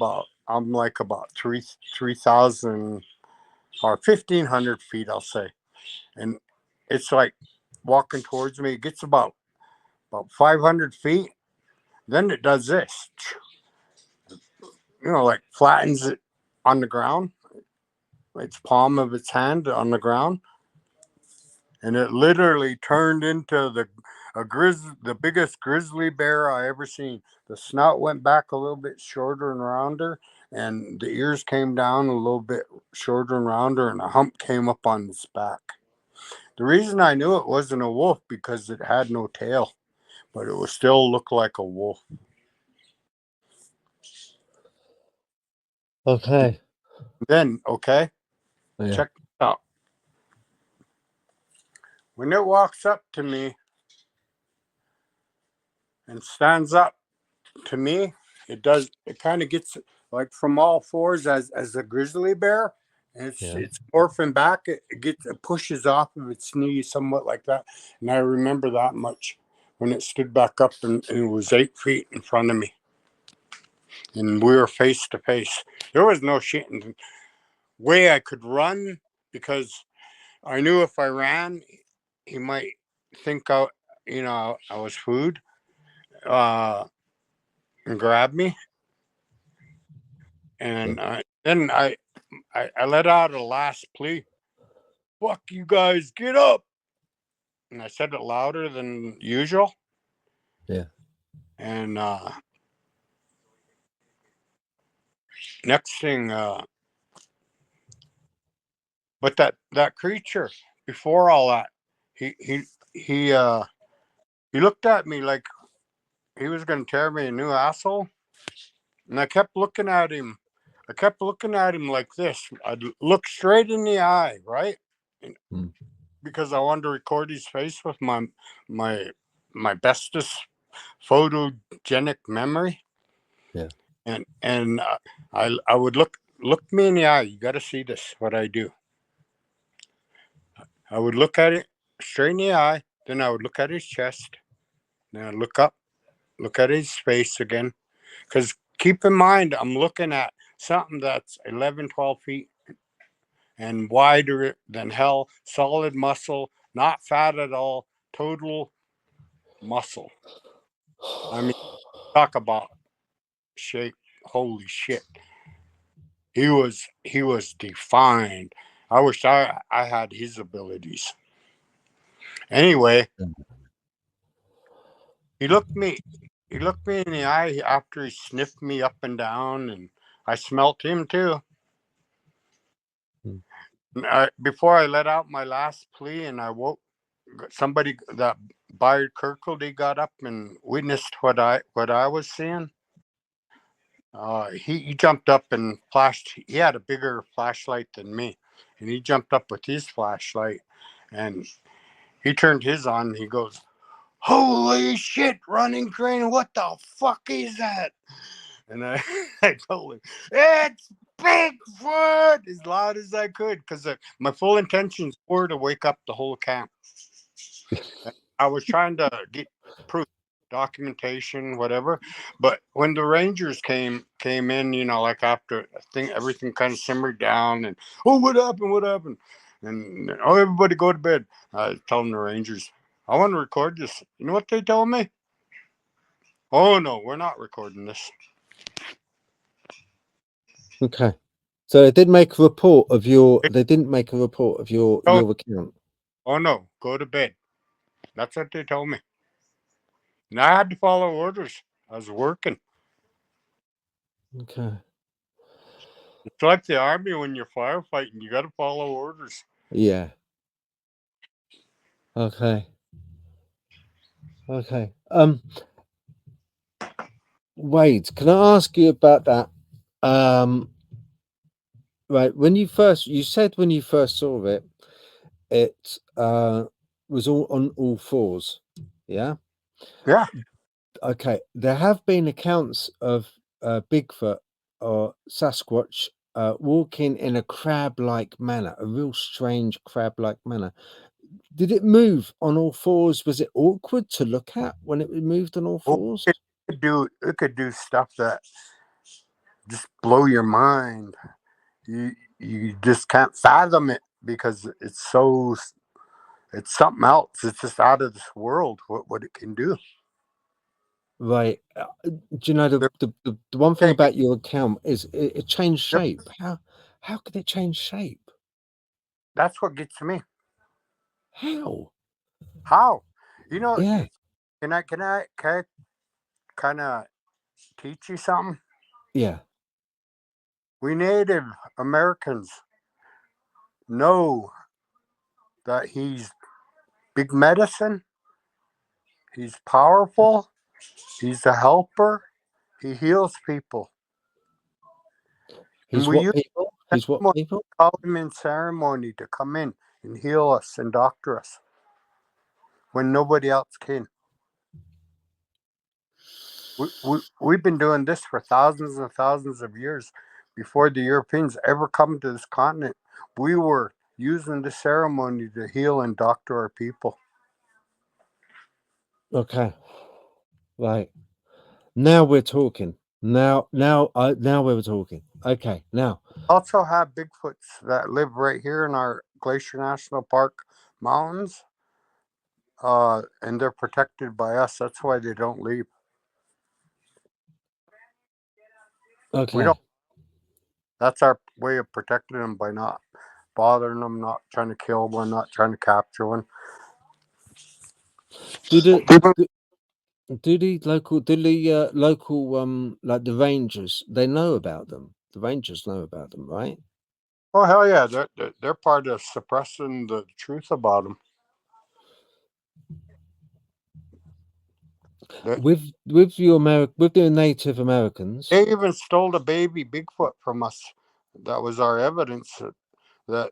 I'm like about 3,000 or 1,500 feet, I'll say. And it's like walking towards me. It gets about 500 feet. Then it does this, like flattens it on the ground, its palm of its hand on the ground. And it literally turned into the biggest grizzly bear I ever seen. The snout went back a little bit shorter and rounder, and the ears came down a little bit shorter and rounder, and a hump came up on its back. The reason I knew it wasn't a wolf because it had no tail, but it would still look like a wolf. Okay. Then, Yeah. check this out. When it walks up to me and stands up to me, it kind of gets like from all fours as a grizzly bear, and it's morphing back. It pushes off of its knee somewhat like that, and I remember that much when it stood back up and it was 8 feet in front of me, and we were face to face. There was no way I could run because I knew if I ran, he might think I was food, and grab me. And then I let out a last plea. Fuck you guys, get up. And I said it louder than usual. Yeah. And next thing, but that creature, before all that, he looked at me like he was going to tear me a new asshole. And I kept looking at him. I kept looking at him like this. I'd look straight in the eye, right? And, because I wanted to record his face with my bestest photogenic memory. Yeah. And I would look me in the eye. You got to see this. What I do. I would look at it straight in the eye. Then I would look at his chest. Then I'd look up, look at his face again. Because keep in mind, I'm looking at something that's 11, 12 feet and wider than hell, solid muscle, not fat at all, total muscle. I mean, talk about shape. Holy shit. He was defined. I wish I had his abilities. Anyway, he looked me he looked me in the eye after he sniffed me up and down, and I smelt him too. Before I let out my last plea, and I woke somebody that Byard Kirkle, got up and witnessed what I was seeing. He jumped up and flashed. He had a bigger flashlight than me, and he jumped up with his flashlight, and he turned his on. And he goes, "Holy shit, running train! What the fuck is that?" And I told him, "It's Bigfoot!" as loud as I could, because my full intentions were to wake up the whole camp. I was trying to get proof, documentation, whatever. But when the Rangers came in, like after I think everything kind of simmered down, and what happened? What happened? And everybody go to bed. I was telling the Rangers, I want to record this. You know what they told me? Oh no, we're not recording this. Okay. So they did make a report of your. They didn't make a report of your account. Oh no, go to bed. That's what they told me. And I had to follow orders. I was working. Okay. It's like the army when you're firefighting. You got to follow orders. Yeah. Okay. Okay. Wade, can I ask you about that? Right. You said when you first saw it, it was all on all fours. Yeah. Yeah. Okay. There have been accounts of Bigfoot or Sasquatch walking in a crab-like manner, a real strange crab-like manner. Did it move on all fours? Was it awkward to look at when it moved on all Oh, fours? it could do stuff that just blow your mind. You just can't fathom it because it's something else. It's just out of this world what it can do. Right. Do you know They're the one thing taking about your account is it changed yep, shape. How could it change shape? that's what gets me. How? How? You know, Yeah. can I kind of teach you something? Yeah. We Native Americans know that he's big medicine, he's powerful, he's a helper, he heals people. And He's we what use people? He's what ceremony, people? call him in ceremony to come in and heal us and doctor us when nobody else can. We've been doing this for thousands and thousands of years. Before the Europeans ever come to this continent, we were using the ceremony to heal and doctor our people. Okay. Right. Now we're talking. Now we're talking. Okay. Now. Also have Bigfoots that live right here in our Glacier National Park mountains, and they're protected by us. That's why they don't leave. We don't. Okay. That's our way of protecting them by not bothering them, not trying to kill one, not trying to capture one. Do the local like the rangers, they know about them? The rangers know about them, right? Oh hell yeah, they're part of suppressing the truth about them. They, With with the Native Americans. they even stole a baby Bigfoot from us. That was our evidence that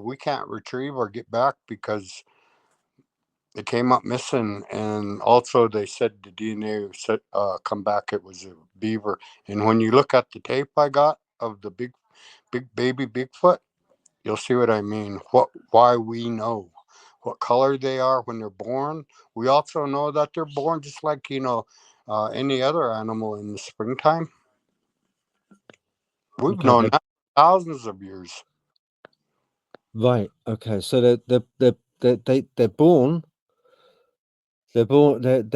we can't retrieve or get back because it came up missing, and also they said the DNA said come back it was a beaver. And when you look at the tape I got of the big baby Bigfoot, you'll see what I mean. Why we know what color they are when they're born. We also know that they're born just like any other animal in the springtime. We've Okay, known that for thousands of years. right. Okay, so they're born. They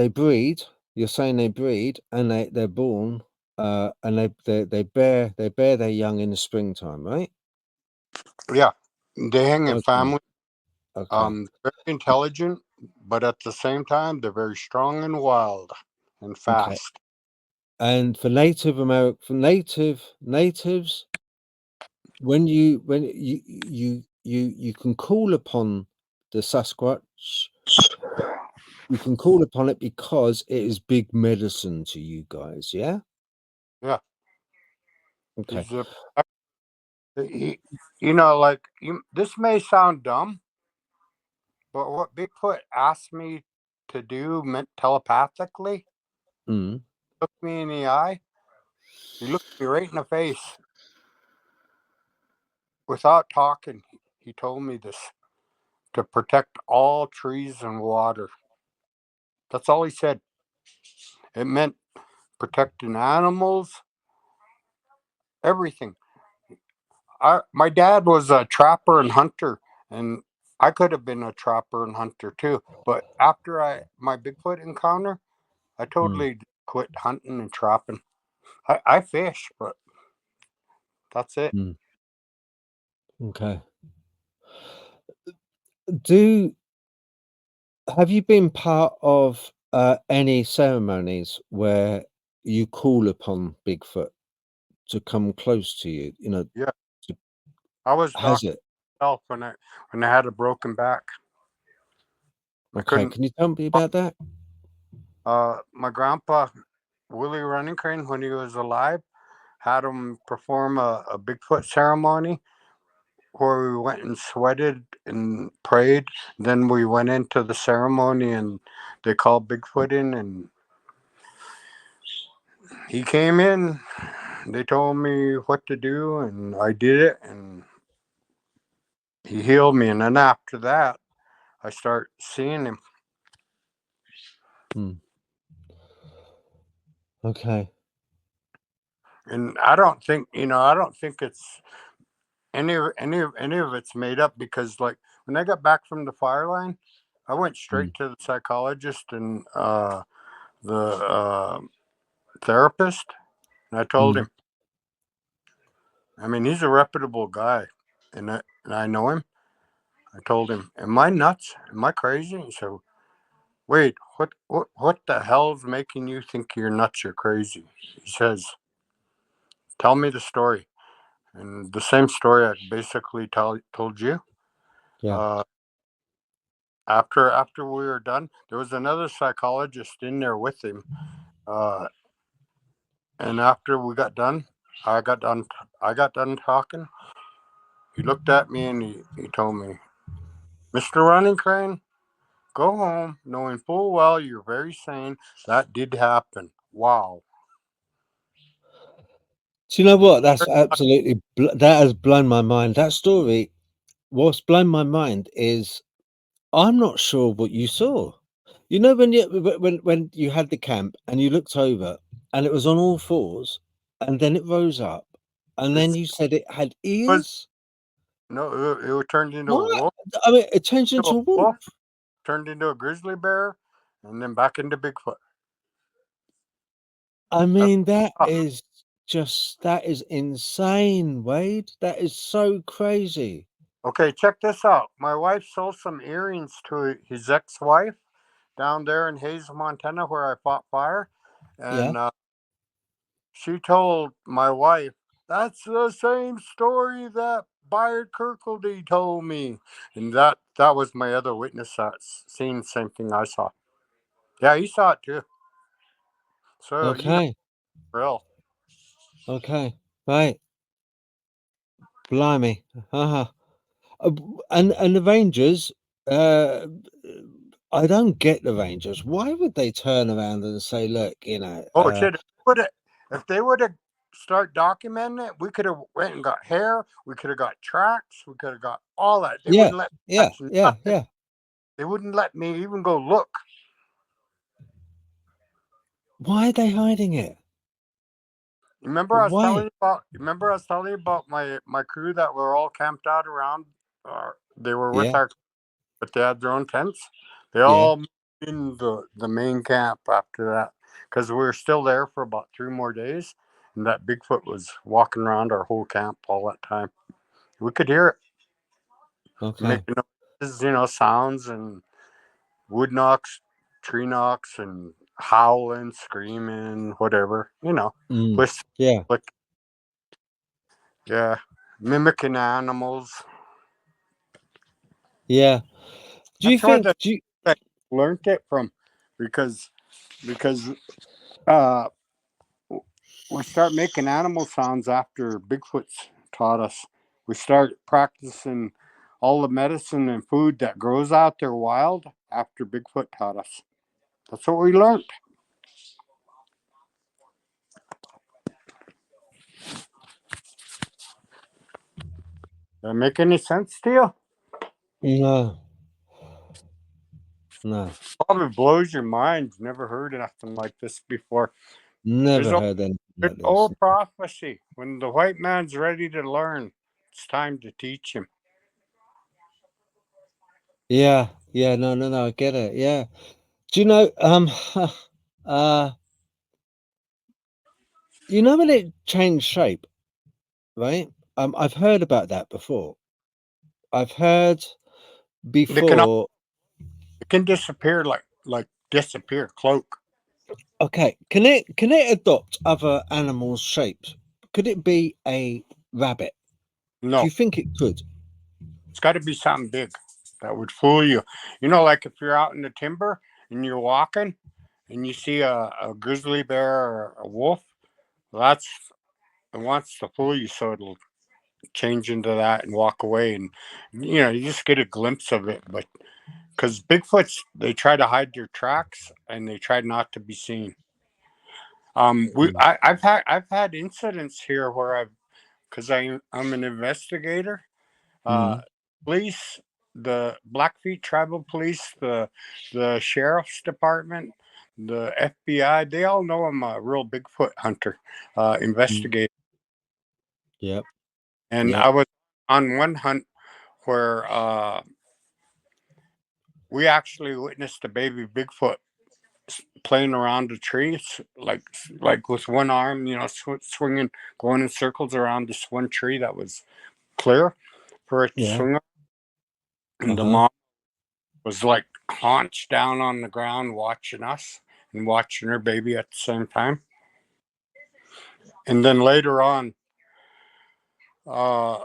breed. You're saying they breed, and they're born, and they bear their young in the springtime, right? Yeah, they hang in Okay, family. okay, Very intelligent, but at the same time, they're very strong and wild and okay. fast. And for natives, when you can call upon the Sasquatch, you can call upon it because it is big medicine to you guys. Yeah. Yeah, Okay. he's a, he, you know, like this may sound dumb, but what Bigfoot asked me to do meant telepathically, Mm, looked me in the eye. He looked me right in the face without talking. He told me this to protect all trees and water. That's all he said. It meant protecting animals, everything. My dad was a trapper and hunter, and I could have been a trapper and hunter too. But after my Bigfoot encounter, I mm, totally quit hunting and trapping. I fish, but that's it. mm. Okay. Do Have you been part of any ceremonies where you call upon Bigfoot to come close to you? Yeah, To, I was has talking it? to myself when I had a broken back. I Okay. couldn't. Can you tell me about that? My grandpa Willie Running Crane, when he was alive, had him perform a Bigfoot ceremony where we went and sweated and prayed. Then we went into the ceremony and they called Bigfoot in and he came in. They told me what to do and I did it and he healed me. And then after that, I start seeing him. Hmm. Okay. And I don't think it's any of it's made up because like when I got back from the fire line, I went Hmm. straight to the psychologist and the therapist, and I told Hmm. him. I mean, he's a reputable guy, and I know him. I told him, "Am I nuts? Am I crazy?" He said, "Wait, what the hell's making you think you're nuts or crazy?" He says, "Tell me the story." And the same story I basically told you. Yeah. Uh, after we were done, there was another psychologist in there with him. Uh, and after we got done, I got done. I got done talking. He looked at me and he told me, "Mr. Running Crane, go home, knowing full well you're very sane. That did happen. Wow." Do you know He's what? That's absolutely that has blown my mind. That story, what's blown my mind is I'm not sure what you saw. You know when you had the camp and you looked over and it was on all fours and then it rose up and then it's you said it had was ears? no, it turned into a What? wolf, I mean, it changed into into a a wolf. wolf, turned into a grizzly bear, and then back into Bigfoot. I That's mean, that is insane, Wade. That is so crazy. okay. Check this out. My wife sold some earrings to his ex-wife down there in Hayes, Montana, where I fought fire, Yeah. and she told my wife, "That's the same story that Byard Kirkledy told me," and that was my other witness that seen the same thing I saw. Yeah, he saw it too. So Okay. real. Okay. Right. Blimey. Uh-huh. And the Rangers, uh, I don't get the Rangers. Why would they turn around and say, "Look, Oh shit! If they would have start documenting it, we could have went and got hair. We could have got tracks. We could have got all that. They yeah, wouldn't let me yeah, touch yeah, nothing. yeah. They wouldn't let me even go look. Why are they hiding it?" Remember I was telling Why? you about? Remember I was telling you about my crew that were all camped out around. They were with Yeah, our, but they had their own tents. They yeah. all moved in the main camp after that because we were still there for about 3 more days, and that Bigfoot was walking around our whole camp all that time. We could hear it Okay. making noises, sounds and wood knocks, tree knocks, and howling, screaming, whatever, Mm. Whist- Yeah, like, yeah, mimicking animals. yeah. Do you That's where think? Do you, I learned it from, because because uh, we start making animal sounds after Bigfoot's taught us. We start practicing all the medicine and food that grows out there wild after Bigfoot taught us. That's what we learned. Does that make any sense to you? no, no. Probably blows your mind. Never heard nothing like this before. There's Never old, heard anything there's like this. old prophecy. When the white man's ready to learn, it's time to teach him. Yeah, yeah. No, no, no. I get it. Yeah. Do you know? Uh, you know when it changed shape, right? I've heard about that before. I've heard They can before. it can disappear, like disappear, cloak. Okay, can it adopt other animals' shapes? Could it be a rabbit? Do you No, think it could? it's got to be something big that would fool you. Like if you're out in the timber and you're walking and you see a grizzly bear or a wolf, that's it wants to fool you, so it'll change into that and walk away, and you just get a glimpse of it. But because Bigfoots, they try to hide their tracks and they try not to be seen. Mm, I've had incidents here where because I'm an investigator. Uh, mm, Police, the Blackfeet tribal police, the sheriff's department, the FBI, they all know I'm a real Bigfoot hunter, mm. investigator. Yep, And yep, I was on one hunt where we actually witnessed a baby Bigfoot playing around a tree, like with one arm, swinging, going in circles around this one tree that was clear for it to yeah. swing on. And the Uh-huh. mom was like haunched down on the ground watching us and watching her baby at the same time. And then later on, uh,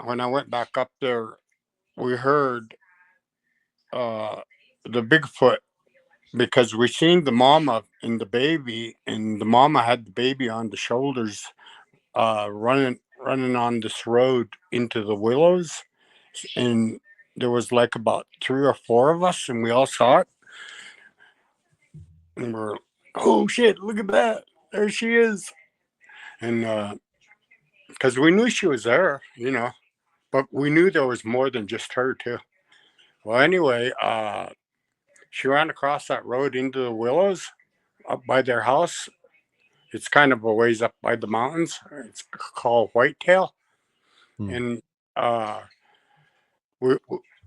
when I went back up there, we heard uh, the Bigfoot, because we seen the mama and the baby, and the mama had the baby on the shoulders, running on this road into the willows, and there was like about 3 or 4 of us, and we all saw it, and we're, oh shit, look at that, there she is. And because we knew she was there, but we knew there was more than just her too. Well, anyway, she ran across that road into the willows up by their house. It's kind of a ways up by the mountains. It's called Whitetail. Mm, And uh, we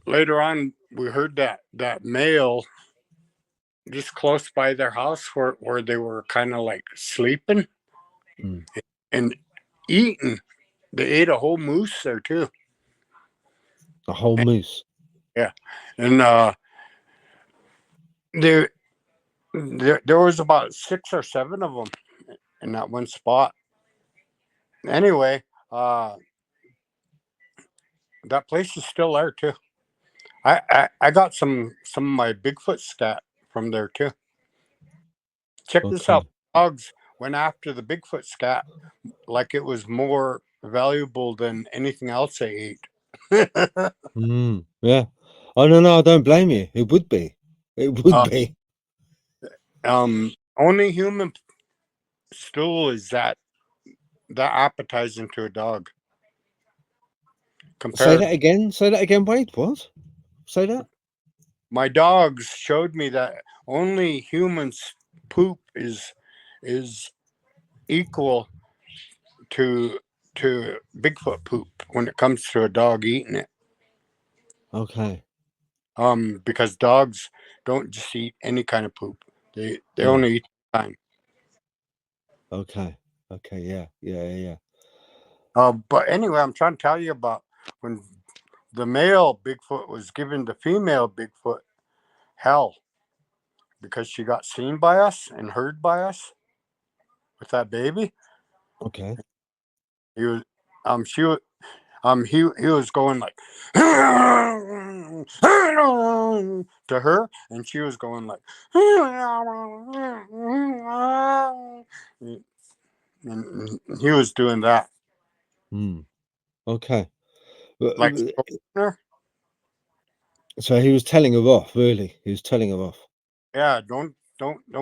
later on we heard that male just close by their house, where they were kind of like sleeping mm. and eating. They ate a whole moose there too. A whole And, moose. yeah, and there, there was about 6 or 7 of them in that one spot. Anyway, that place is still there too. I got some of my Bigfoot stat from there too. Check this out. Okay. Dogs went after the Bigfoot scat like it was more valuable than anything else they ate. Mm, yeah. Oh no, no, I don't blame you. It would be. It would uh, be. only human stool is that appetizing to a dog. Say Compared, that again. Say that again. Wait, what? Say that. my dogs showed me that only humans poop is equal to Bigfoot poop when it comes to a dog eating it. Okay. Because dogs don't just eat any kind of poop. They Yeah. only eat time. Okay. Okay. Yeah. Yeah. Yeah. But anyway, I'm trying to tell you about when the male Bigfoot was giving the female Bigfoot hell because she got seen by us and heard by us with that baby. Okay. He was, she was, he was going like to her, and she was going like, and he was doing that Hmm. Okay. like, So he was telling her off. Really, he was telling her off. yeah, don't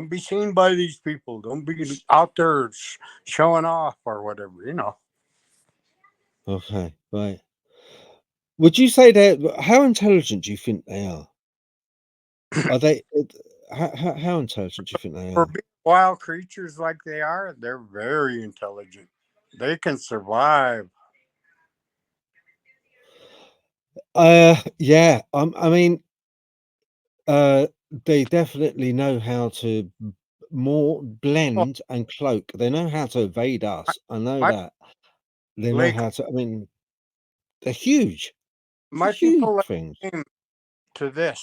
be seen by these people. Don't be out there showing off or whatever, you know. Okay. Right. Would you say that? How intelligent do you think they are? Are they? How intelligent do you think they For are? big wild creatures like they are, they're very intelligent. They can survive. Yeah. I mean, they definitely know how to more Oh, blend and cloak. They know how to evade my, us. I know my that. They know like how to. I mean, they're huge. They're my huge people like things. came to this.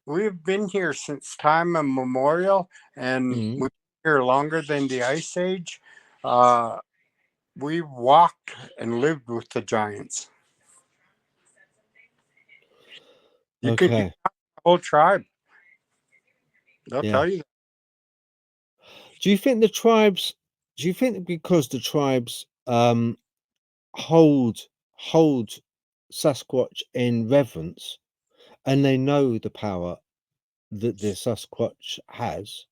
We've been here since time immemorial, and Mm, we've been here longer than the Ice Age. Uh, we walked and lived with the giants. You okay. the whole tribe. They'll Yeah. tell you. Do you think the tribes? Do you think because the tribes hold hold Sasquatch in reverence and they know the power that the Sasquatch has?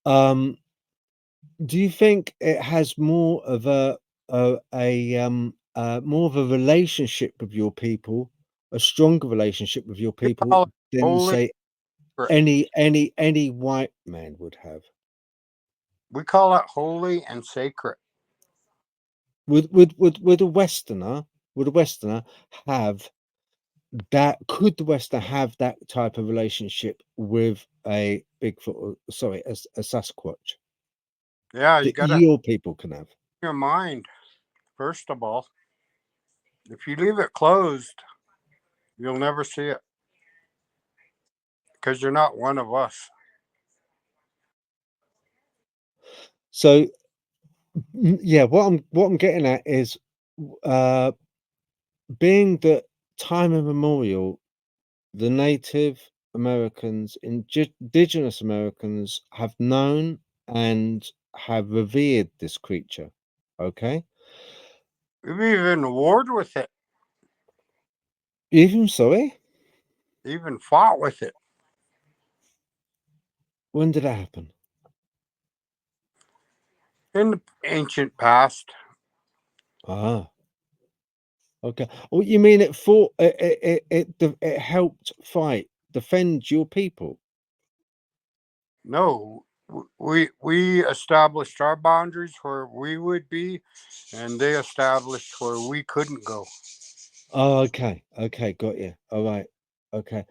Um, do you think it has more of a more of a relationship with your people, a stronger relationship with your We people call it than holy say secret. any white man would have? We call it holy and sacred. Would a Westerner have that? Could the Westerner have that type of relationship with a Bigfoot? Sorry, a Sasquatch Yeah, you that got to your people can have? your mind first of all. If you leave it closed, you'll never see it because you're not one of us. So yeah, what I'm getting at is, uh, being that time immemorial, the Native Americans, indigenous Americans have known and have revered this creature. Okay, We've even warred with it, even sorry, even fought with it when did that happen? in the ancient past. Ah, okay. Oh, you mean it fought? It helped fight, defend your people. No, we established our boundaries where we would be, and they established where we couldn't go. Oh, okay, okay, got you. All right, okay.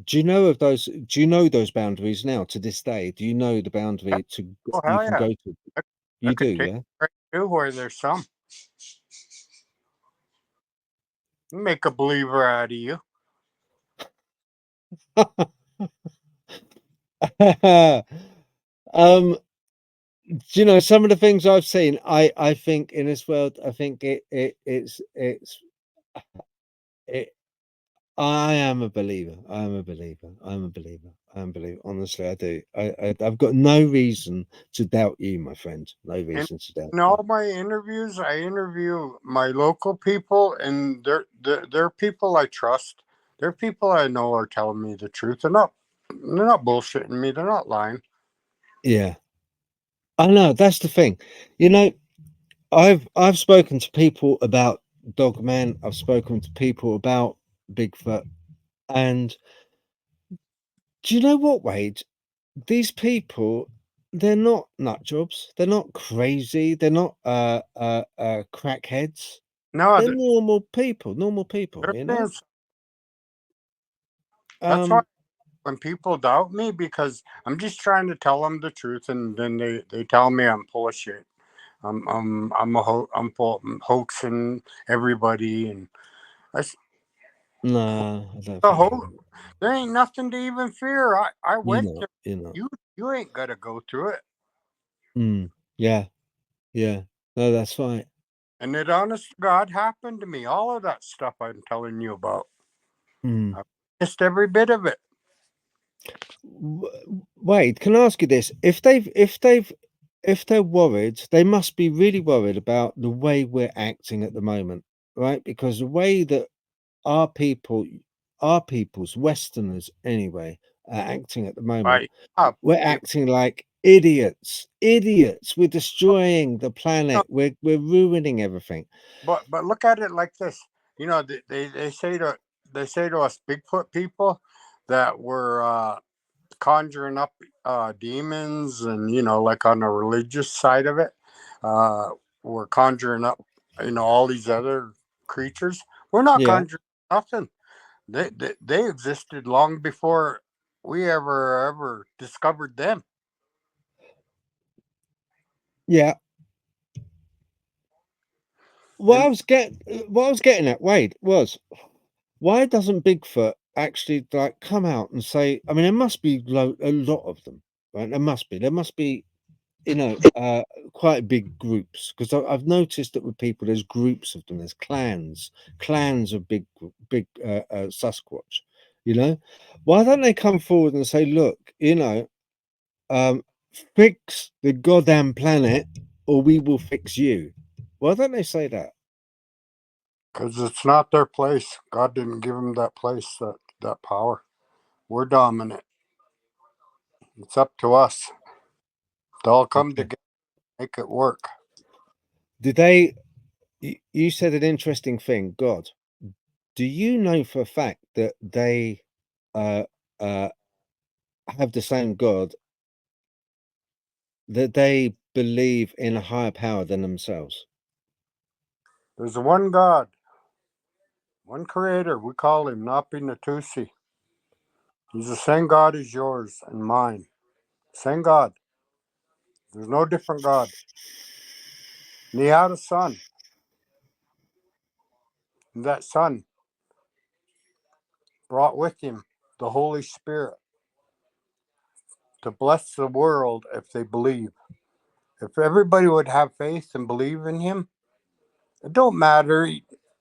Do you know of those? Do you know those boundaries now to this day? Do you know the boundary Oh you hell can yeah! go to? I, I You do, could take yeah. you right to where there's some. Make a believer out of you. um, do you know some of the things I've seen? I think in this world, I think it. I am a believer. I am a believer. I'm a believer. I'm a believer. Honestly, I do. I've got no reason to doubt you, my friend. No And reason to doubt in you. all my interviews, I interview my local people, and they're people I trust. They're people I know are telling me the truth. They're not bullshitting me. They're not lying. Yeah, I know. That's the thing. You know, I've spoken to people about Dogman. I've spoken to people about Bigfoot, and do you know what, Wade? These people. they're not nut jobs. They're not crazy. They're not crackheads. No, They're normal people. Normal people. they're You know. saying that's why Um. when people doubt me, because I'm just trying to tell them the truth, and then they tell me I'm full of shit. I'm hoaxing everybody, and I s- Nah, I don't the think whole you. there ain't nothing to even fear. I You're went not. there. You're not. You ain't gotta go through it. Yeah. Yeah. No, that's right. And it honest to God happened to me. All of that stuff I'm telling you about. Mm. I missed every bit of it. Wait, can I ask you this? If they're worried, they must be really worried about the way we're acting at the moment, right? Because the way that our people, our people's Westerners anyway, are acting at the moment, I yeah, we're it, acting like idiots. Idiots. We're but, destroying the no, planet. We're ruining everything. but look at it like this. You know, they say to us Bigfoot people that we're conjuring up demons, and like on the religious side of it, uh, we're conjuring up all these other creatures. We're not Yeah. conjuring nothing. They existed long before we ever discovered them. Yeah. And What I was getting at, Wade, was why doesn't Bigfoot actually like come out and say? I mean, there must be a lot of them, right? There must be, quite big groups because I've noticed that with people, there's groups of them. There's clans of big Sasquatch. You know, why don't they come forward and say, look, um, fix the goddamn planet, or we will fix you? Why don't they say that? because it's not their place. God didn't give them that place, that power. We're dominant. It's up to us to all come Okay. together, make it work. Did they? You said an interesting thing. God, do you know for a fact that they uh, uh, have the same God, that they believe in a higher power than themselves? There's one God, one Creator. We call Him Napi Natusi. He's the same God as yours and mine. Same God. There's no different God. And He had a son. And that son brought with him the Holy Spirit to bless the world if they believe. If everybody would have faith and believe in Him, it don't matter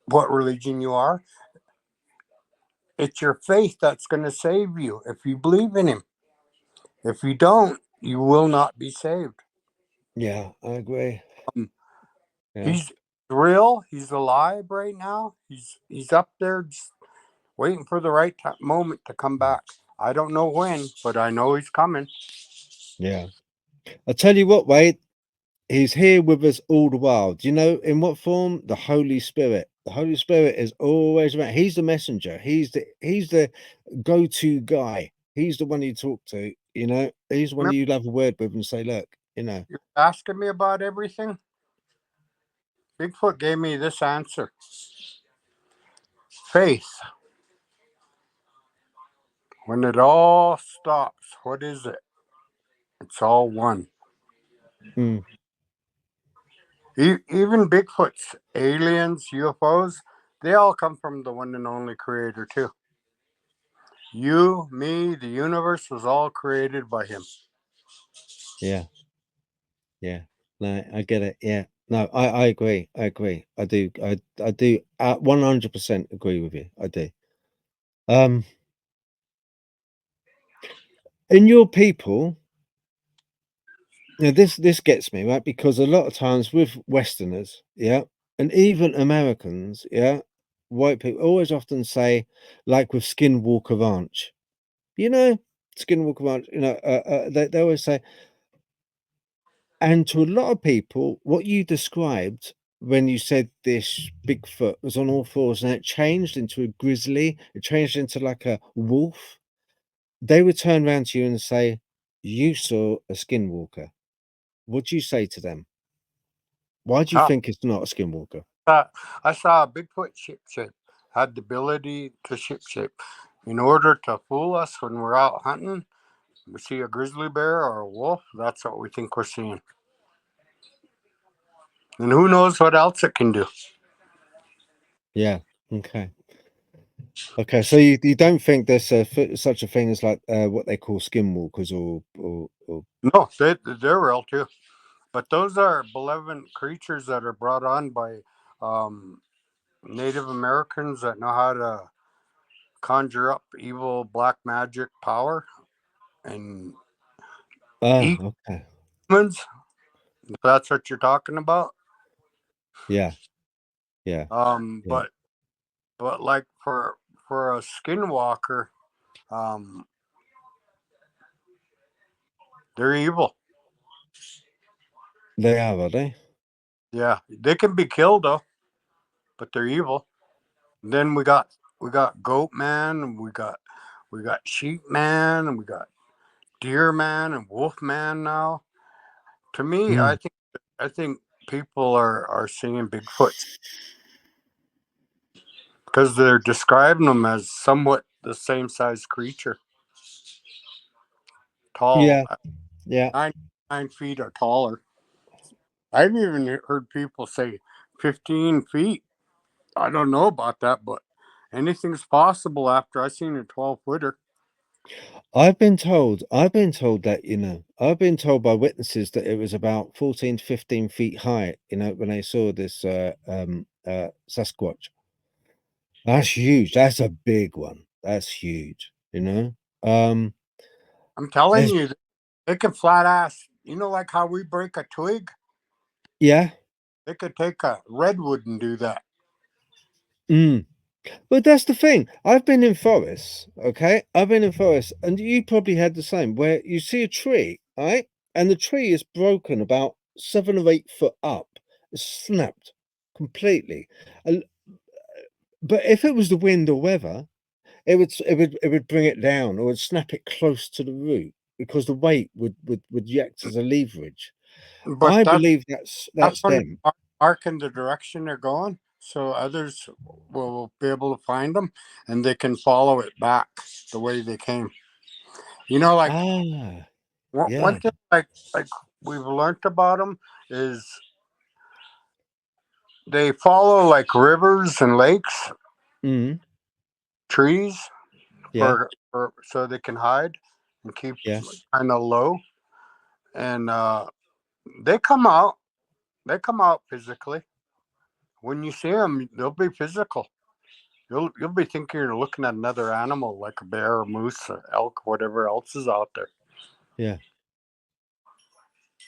what religion you are. It's your faith that's going to save you if you believe in Him. If you don't, you will not be saved. Yeah, I agree. Um, Yeah, he's real. He's alive right now. He's up there just waiting for the right moment to come back. I don't know when, but I know He's coming. yeah. I tell you what, Wade, he's here with us all the while. Do you know in what form? The Holy Spirit. The Holy Spirit is always around. He's the messenger. He's the go-to guy. He's the one you talk to. He's the one Remember, you'd have a word with and say, look, you know. you're asking me about everything? Bigfoot gave me this answer: faith. When it all stops, what is it? It's all one. Mm, Even Bigfoots, aliens, UFOs, they all come from the one and only Creator, too. You, me, the universe was all created by Him. yeah, yeah. No, I get it. Yeah. No, I agree. I agree. I do. I do 100% agree with you. I do. Um, in your people, this gets me, right? Because a lot of times with Westerners, yeah, and even Americans, yeah, white people always often say, like with Skinwalker Ranch, you know, Skinwalker Ranch, they always say, and to a lot of people, what you described when you said this Bigfoot was on all fours and it changed into a grizzly, it changed into like a wolf, they would turn around to you and say, you saw a skinwalker, what do you say to them? Why do you Ah, think it's not a skinwalker? I saw a Bigfoot ship shape, had the ability to ship shape. In order to fool us when we're out hunting, we see a grizzly bear or a wolf, that's what we think we're seeing. And who knows what else it can do. Yeah. Okay. Okay. So you don't think there's such a thing as like what they call skinwalkers or No, they're real too. But those are benevolent creatures that are brought on by um, Native Americans that know how to conjure up evil black magic power and oh, eat okay. humans. If that's what you're talking about. Yeah. Yeah. Um, Yeah. but but like for a skinwalker, um, they're evil. They are they? Yeah, they can be killed though, but they're evil. And then we got goat man, and we got sheep man, and we got deer man and wolf man now. To me, Mm. I think people are seeing Bigfoots because they're describing them as somewhat the same size creature, tall, Yeah. Yeah. 9 feet or taller. I've even heard people say 15 feet. I don't know about that, but anything's possible after I seen a 12-footer. I've been told that, I've been told by witnesses that it was about 14 to 15 feet high, when they saw this Sasquatch. That's huge. That's a big one. That's huge. Um, I'm telling there's you, they can flat ass. Like how we break a twig, yeah. they could take a redwood and do that. Mm. But that's the thing. I've been in forests, okay? I've been in forests, and you probably had the same, where you see a tree, right? And the tree is broken about 7 or 8 foot up. It's snapped completely. And but if it was the wind or weather, it would bring it down or would snap it close to the root because the weight would act as a leverage. But I that's believe that's that's when them. they mark in the direction they're going, so others will be able to find them, and they can follow it back the way they came. Like Ah, one yeah. thing, like we've learned about them is they follow like rivers and lakes, Mm, trees yeah, for so they can hide and keep yeah, kind of low, and they come out. They come out physically. When you see them, they'll be physical. You'll be thinking you're looking at another animal like a bear or moose or elk, whatever else is out there. yeah.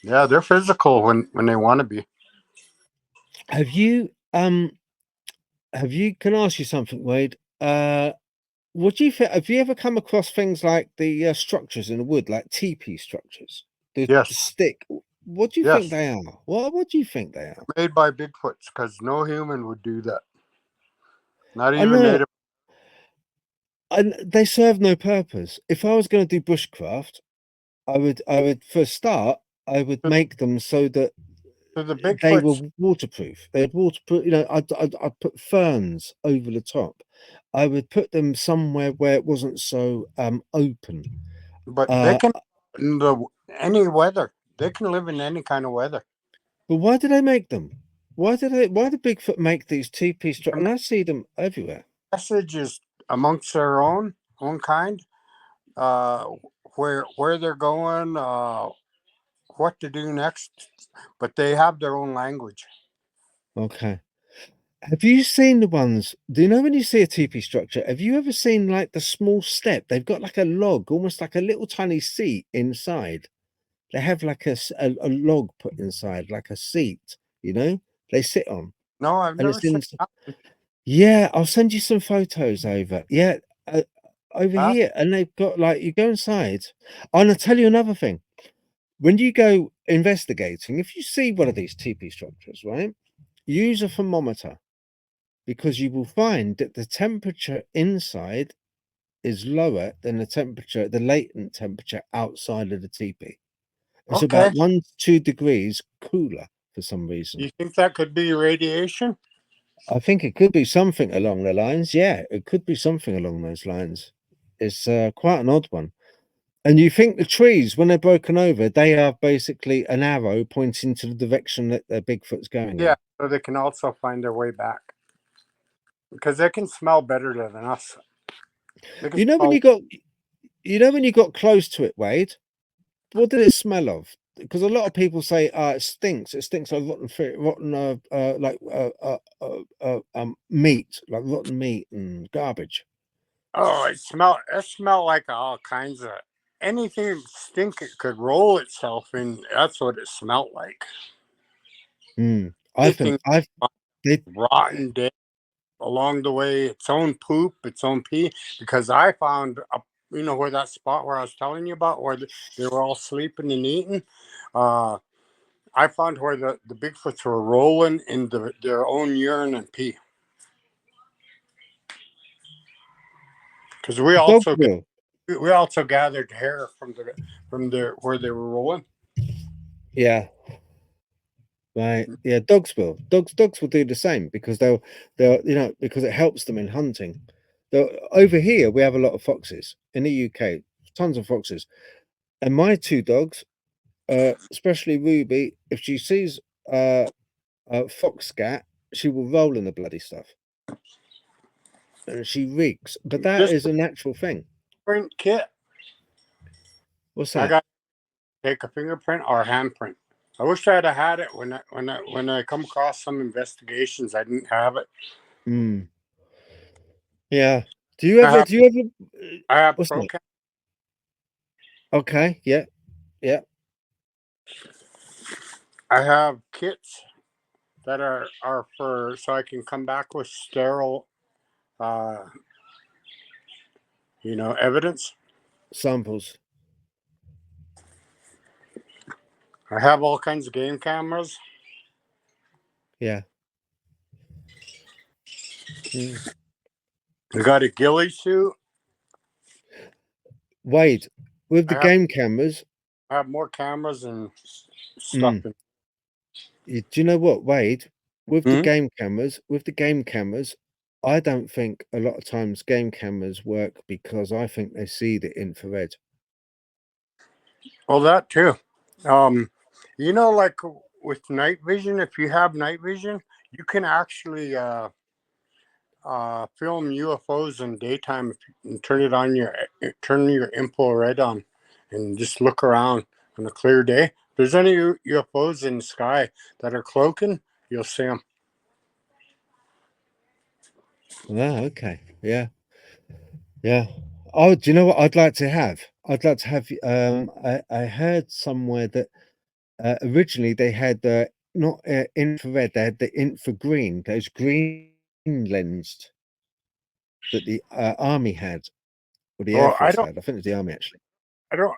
Yeah, they're physical when they want to be. Have you can I ask you something, Wade? What do you think? Have you ever come across things like the structures in the wood, like teepee structures? The Yes, stick. What do you think yes, they are? What do you think they are? made by Bigfoots because no human would do that. Not I even know, native. and they serve no purpose. If I was going to do bushcraft, I would for a start, I would To, make them so that to the they were Bigfoots, waterproof. They'd waterproof. I'd put ferns over the top. I would put them somewhere where it wasn't so open. but they Uh, can in the any weather. They can live in any kind of weather. but why do they make them? Why did Bigfoot make these teepee Their and I see them everywhere. message is amongst their own kind. Uh, where they're going, what to do next, but they have their own language. Okay. Have you seen the ones? Do you know when you see a teepee structure? Have you ever seen like the small step? They've got like a log, almost like a little tiny seat inside. They have like a log put inside, like a seat, they sit on. No, I've And never it's in seen s that. yeah, I'll send you some photos over. Yeah, over That, here, and they've got like you go inside. And I'll tell you another thing. When you go investigating, if you see one of these teepee structures, right, use a thermometer because you will find that the temperature inside is lower than the temperature, the latent temperature outside of the teepee. It's Okay. about 1 to 2 degrees cooler for some reason. You think that could be radiation? I think it could be something along the lines. Yeah, it could be something along those lines. It's quite an odd one. And you think the trees, when they're broken over, they are basically an arrow pointing to the direction that the Bigfoot's going Yeah, in. so they can also find their way back because they can smell better than us. They can You know when smell. you got close to it, Wade, what did it smell of? Because a lot of people say, it stinks. It stinks like rotten, meat, like rotten meat and garbage. Oh, it smelled like all kinds of anything stink it could roll itself in. That's what it smelled like. I think Anything they rotten dead along the way, its own poop, its own pee. Because I found where that spot where I was telling you about where they were all sleeping and eating. Uh, I found where the Bigfoots were rolling in their own urine and pee. Because Dogville. we also gathered hair from the where they were rolling. Yeah, right. Yeah, dogs will do the same because they'll because it helps them in hunting. Over here we have a lot of foxes in the UK, tons of foxes, and my two dogs, especially Ruby, if she sees a fox scat, she will roll in the bloody stuff and she reeks. But that Just is a natural thing. print kit. What's I that? got to take a fingerprint or a handprint. I wish I'd have had it when I come across some investigations. I didn't have it. Mm, yeah. I have Do you ever I have what's that? Procam. Okay, yeah, yeah. I have kits that are for so I can come back with sterile, uh, evidence. Samples. I have all kinds of game cameras. Yeah. Mm. I got a ghillie suit. Wade, with the I have game cameras, I have more cameras and stuff. mm, do you know what, Wade? Hmm? With the game cameras, I don't think a lot of times game cameras work because I think they see the infrared. Well, that too. Um, like with night vision, if you have night vision, you can actually film UFOs in daytime and turn your infrared on, and just look around on a clear day. If there's any UFOs in the sky that are cloaking, you'll see them. Ah, okay. Yeah. Yeah. Oh, do you know what I'd like to have? I'd like to have I heard somewhere that originally they had not infrared, they had the infragreen, those green lensed that the army had or the Air Well, Force had. I think it was the army actually. I don't.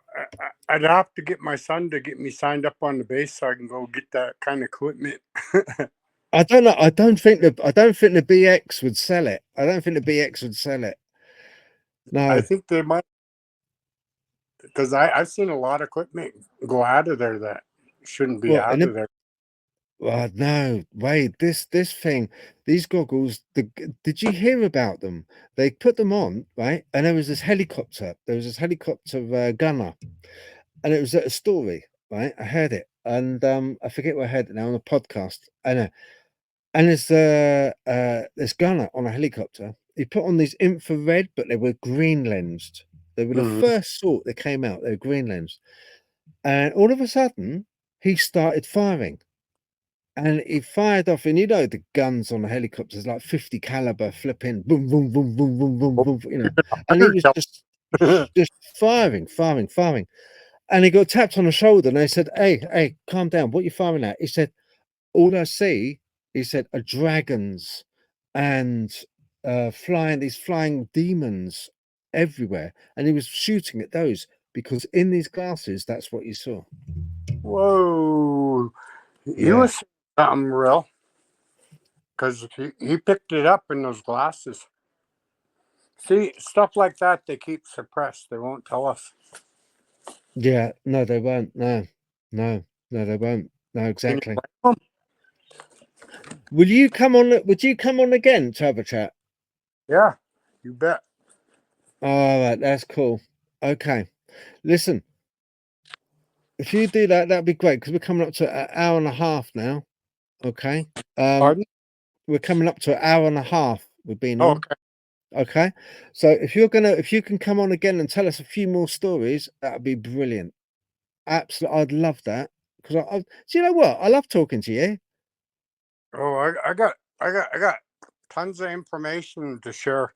I'd have to get my son to get me signed up on the base so I can go get that kind of equipment. I don't know. I don't think the BX would sell it. I don't think the BX would sell it. I No. think they might, because I've seen a lot of equipment go out of there that shouldn't be What? out of there. No, wait, this thing, these goggles, did you hear about them? They put them on, right? And there was this helicopter. There was this helicopter gunner, and it was at a story, right? I heard it, and I forget where I heard it now on a podcast. I know. And there's this gunner on a helicopter. He put on these infrared, but they were green lensed. They were the Mhm. first sort that came out. They were green lensed, and all of a sudden, he started firing. And he fired off, and the guns on the helicopters like 50 caliber, flipping boom, boom, boom, boom, boom, boom, Oh, boom, even and he 100 was just firing, firing, firing. And he got tapped on the shoulder, and they said, "Hey, calm down. What are you firing at?" He said, "All I see," he said, "are dragons and these flying demons everywhere." And he was shooting at those because in these glasses, that's what you saw. Whoa. He Yeah. was something real because he picked it up in those glasses. See, stuff like that they keep suppressed. They won't tell us. Yeah, no, they won't. No, they won't. No, Can you exactly. blame 'em? Will you come on? Would you come on again to have a chat? Yeah, you bet. All right, that's cool. Okay, listen. If you do that, that'd be great because we're coming up to an hour and a half now. Okay. Pardon? We're coming up to an hour and a half. We've been Oh, on. okay. Okay. So if you can come on again and tell us a few more stories, that'd be brilliant. Absolutely, I'd love that because do you know what? I love talking to you. Oh, I got tons of information to share.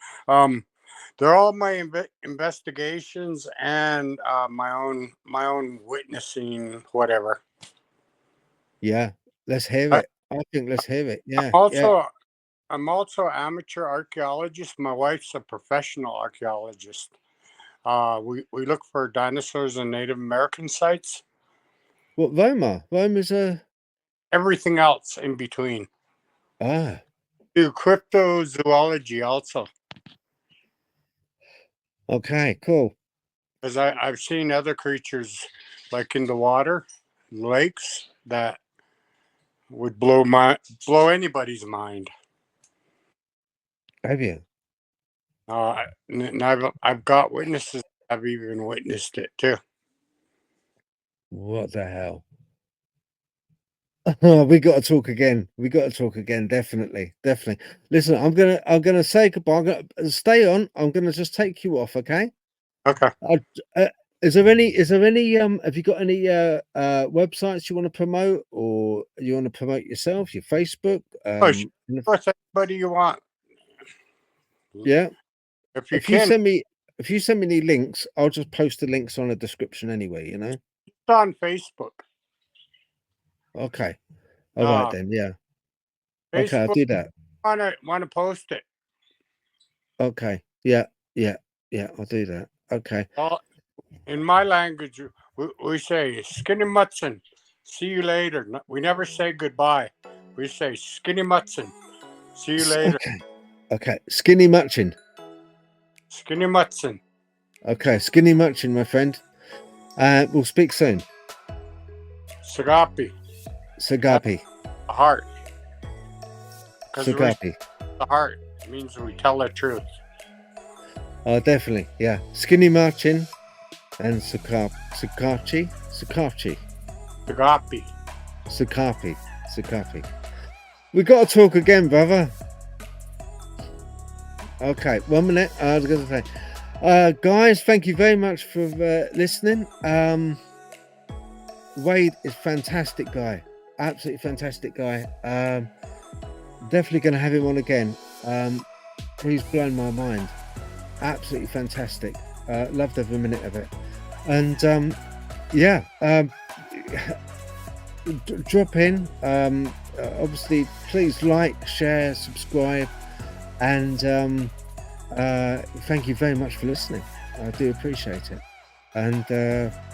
They're all my investigations and my own witnessing, whatever. Yeah, let's hear I, it. I think let's hear it. I'm Yeah, yeah. also I'm also amateur archaeologist. My wife's a professional archaeologist. We look for dinosaurs and Native American sites. What Roma? Roma's a Everything else in between. ah. Do cryptozoology also, Okay, cool. because I've seen other creatures like in the water, lakes that would blow anybody's mind. Have you? And I've got witnesses. I've even witnessed it too. What the hell? Oh, we got to talk again. We got to talk again. Definitely, definitely. Listen, I'm gonna say goodbye. I'm gonna stay on. I'm gonna just take you off. Okay. Okay. Uh, is there any have you got any websites you want to promote or you want to promote yourself, your Facebook? Oh, share with anybody you want. Yeah. If you If you can, send me any links, I'll just post the links on the description anyway, you know. it's on Facebook. Okay. All right then, yeah. Okay, I'll Facebook do that. wanna post it. Okay. Yeah, yeah, yeah, I'll do that. Okay. All in my language, we say skinny mutson. See you later. We never say goodbye. We say skinny mutson. See you later. Okay. Okay. Skinny Muchin. Skinny mutson. Okay, Skinny Muchin, my friend. We'll speak soon. Sagapi. Sagapi. The heart. Because Sagapi. the heart means we tell the truth. Oh, definitely. Yeah. Skinny Muchin and Sakachi. Sagapi. Sakapi. We got to talk again, brother. Okay, 1 minute. I was going to say, guys, thank you very much for listening. Wade is fantastic guy, absolutely fantastic guy. Definitely going to have him on again. He's blown my mind. Absolutely fantastic. Loved every minute of it. And yeah, drop in. Obviously, please like, share, subscribe, and thank you very much for listening. I do appreciate it. And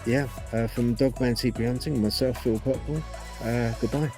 yeah, from Dogman Teepee Hunting, myself, Phil Popcorn, goodbye.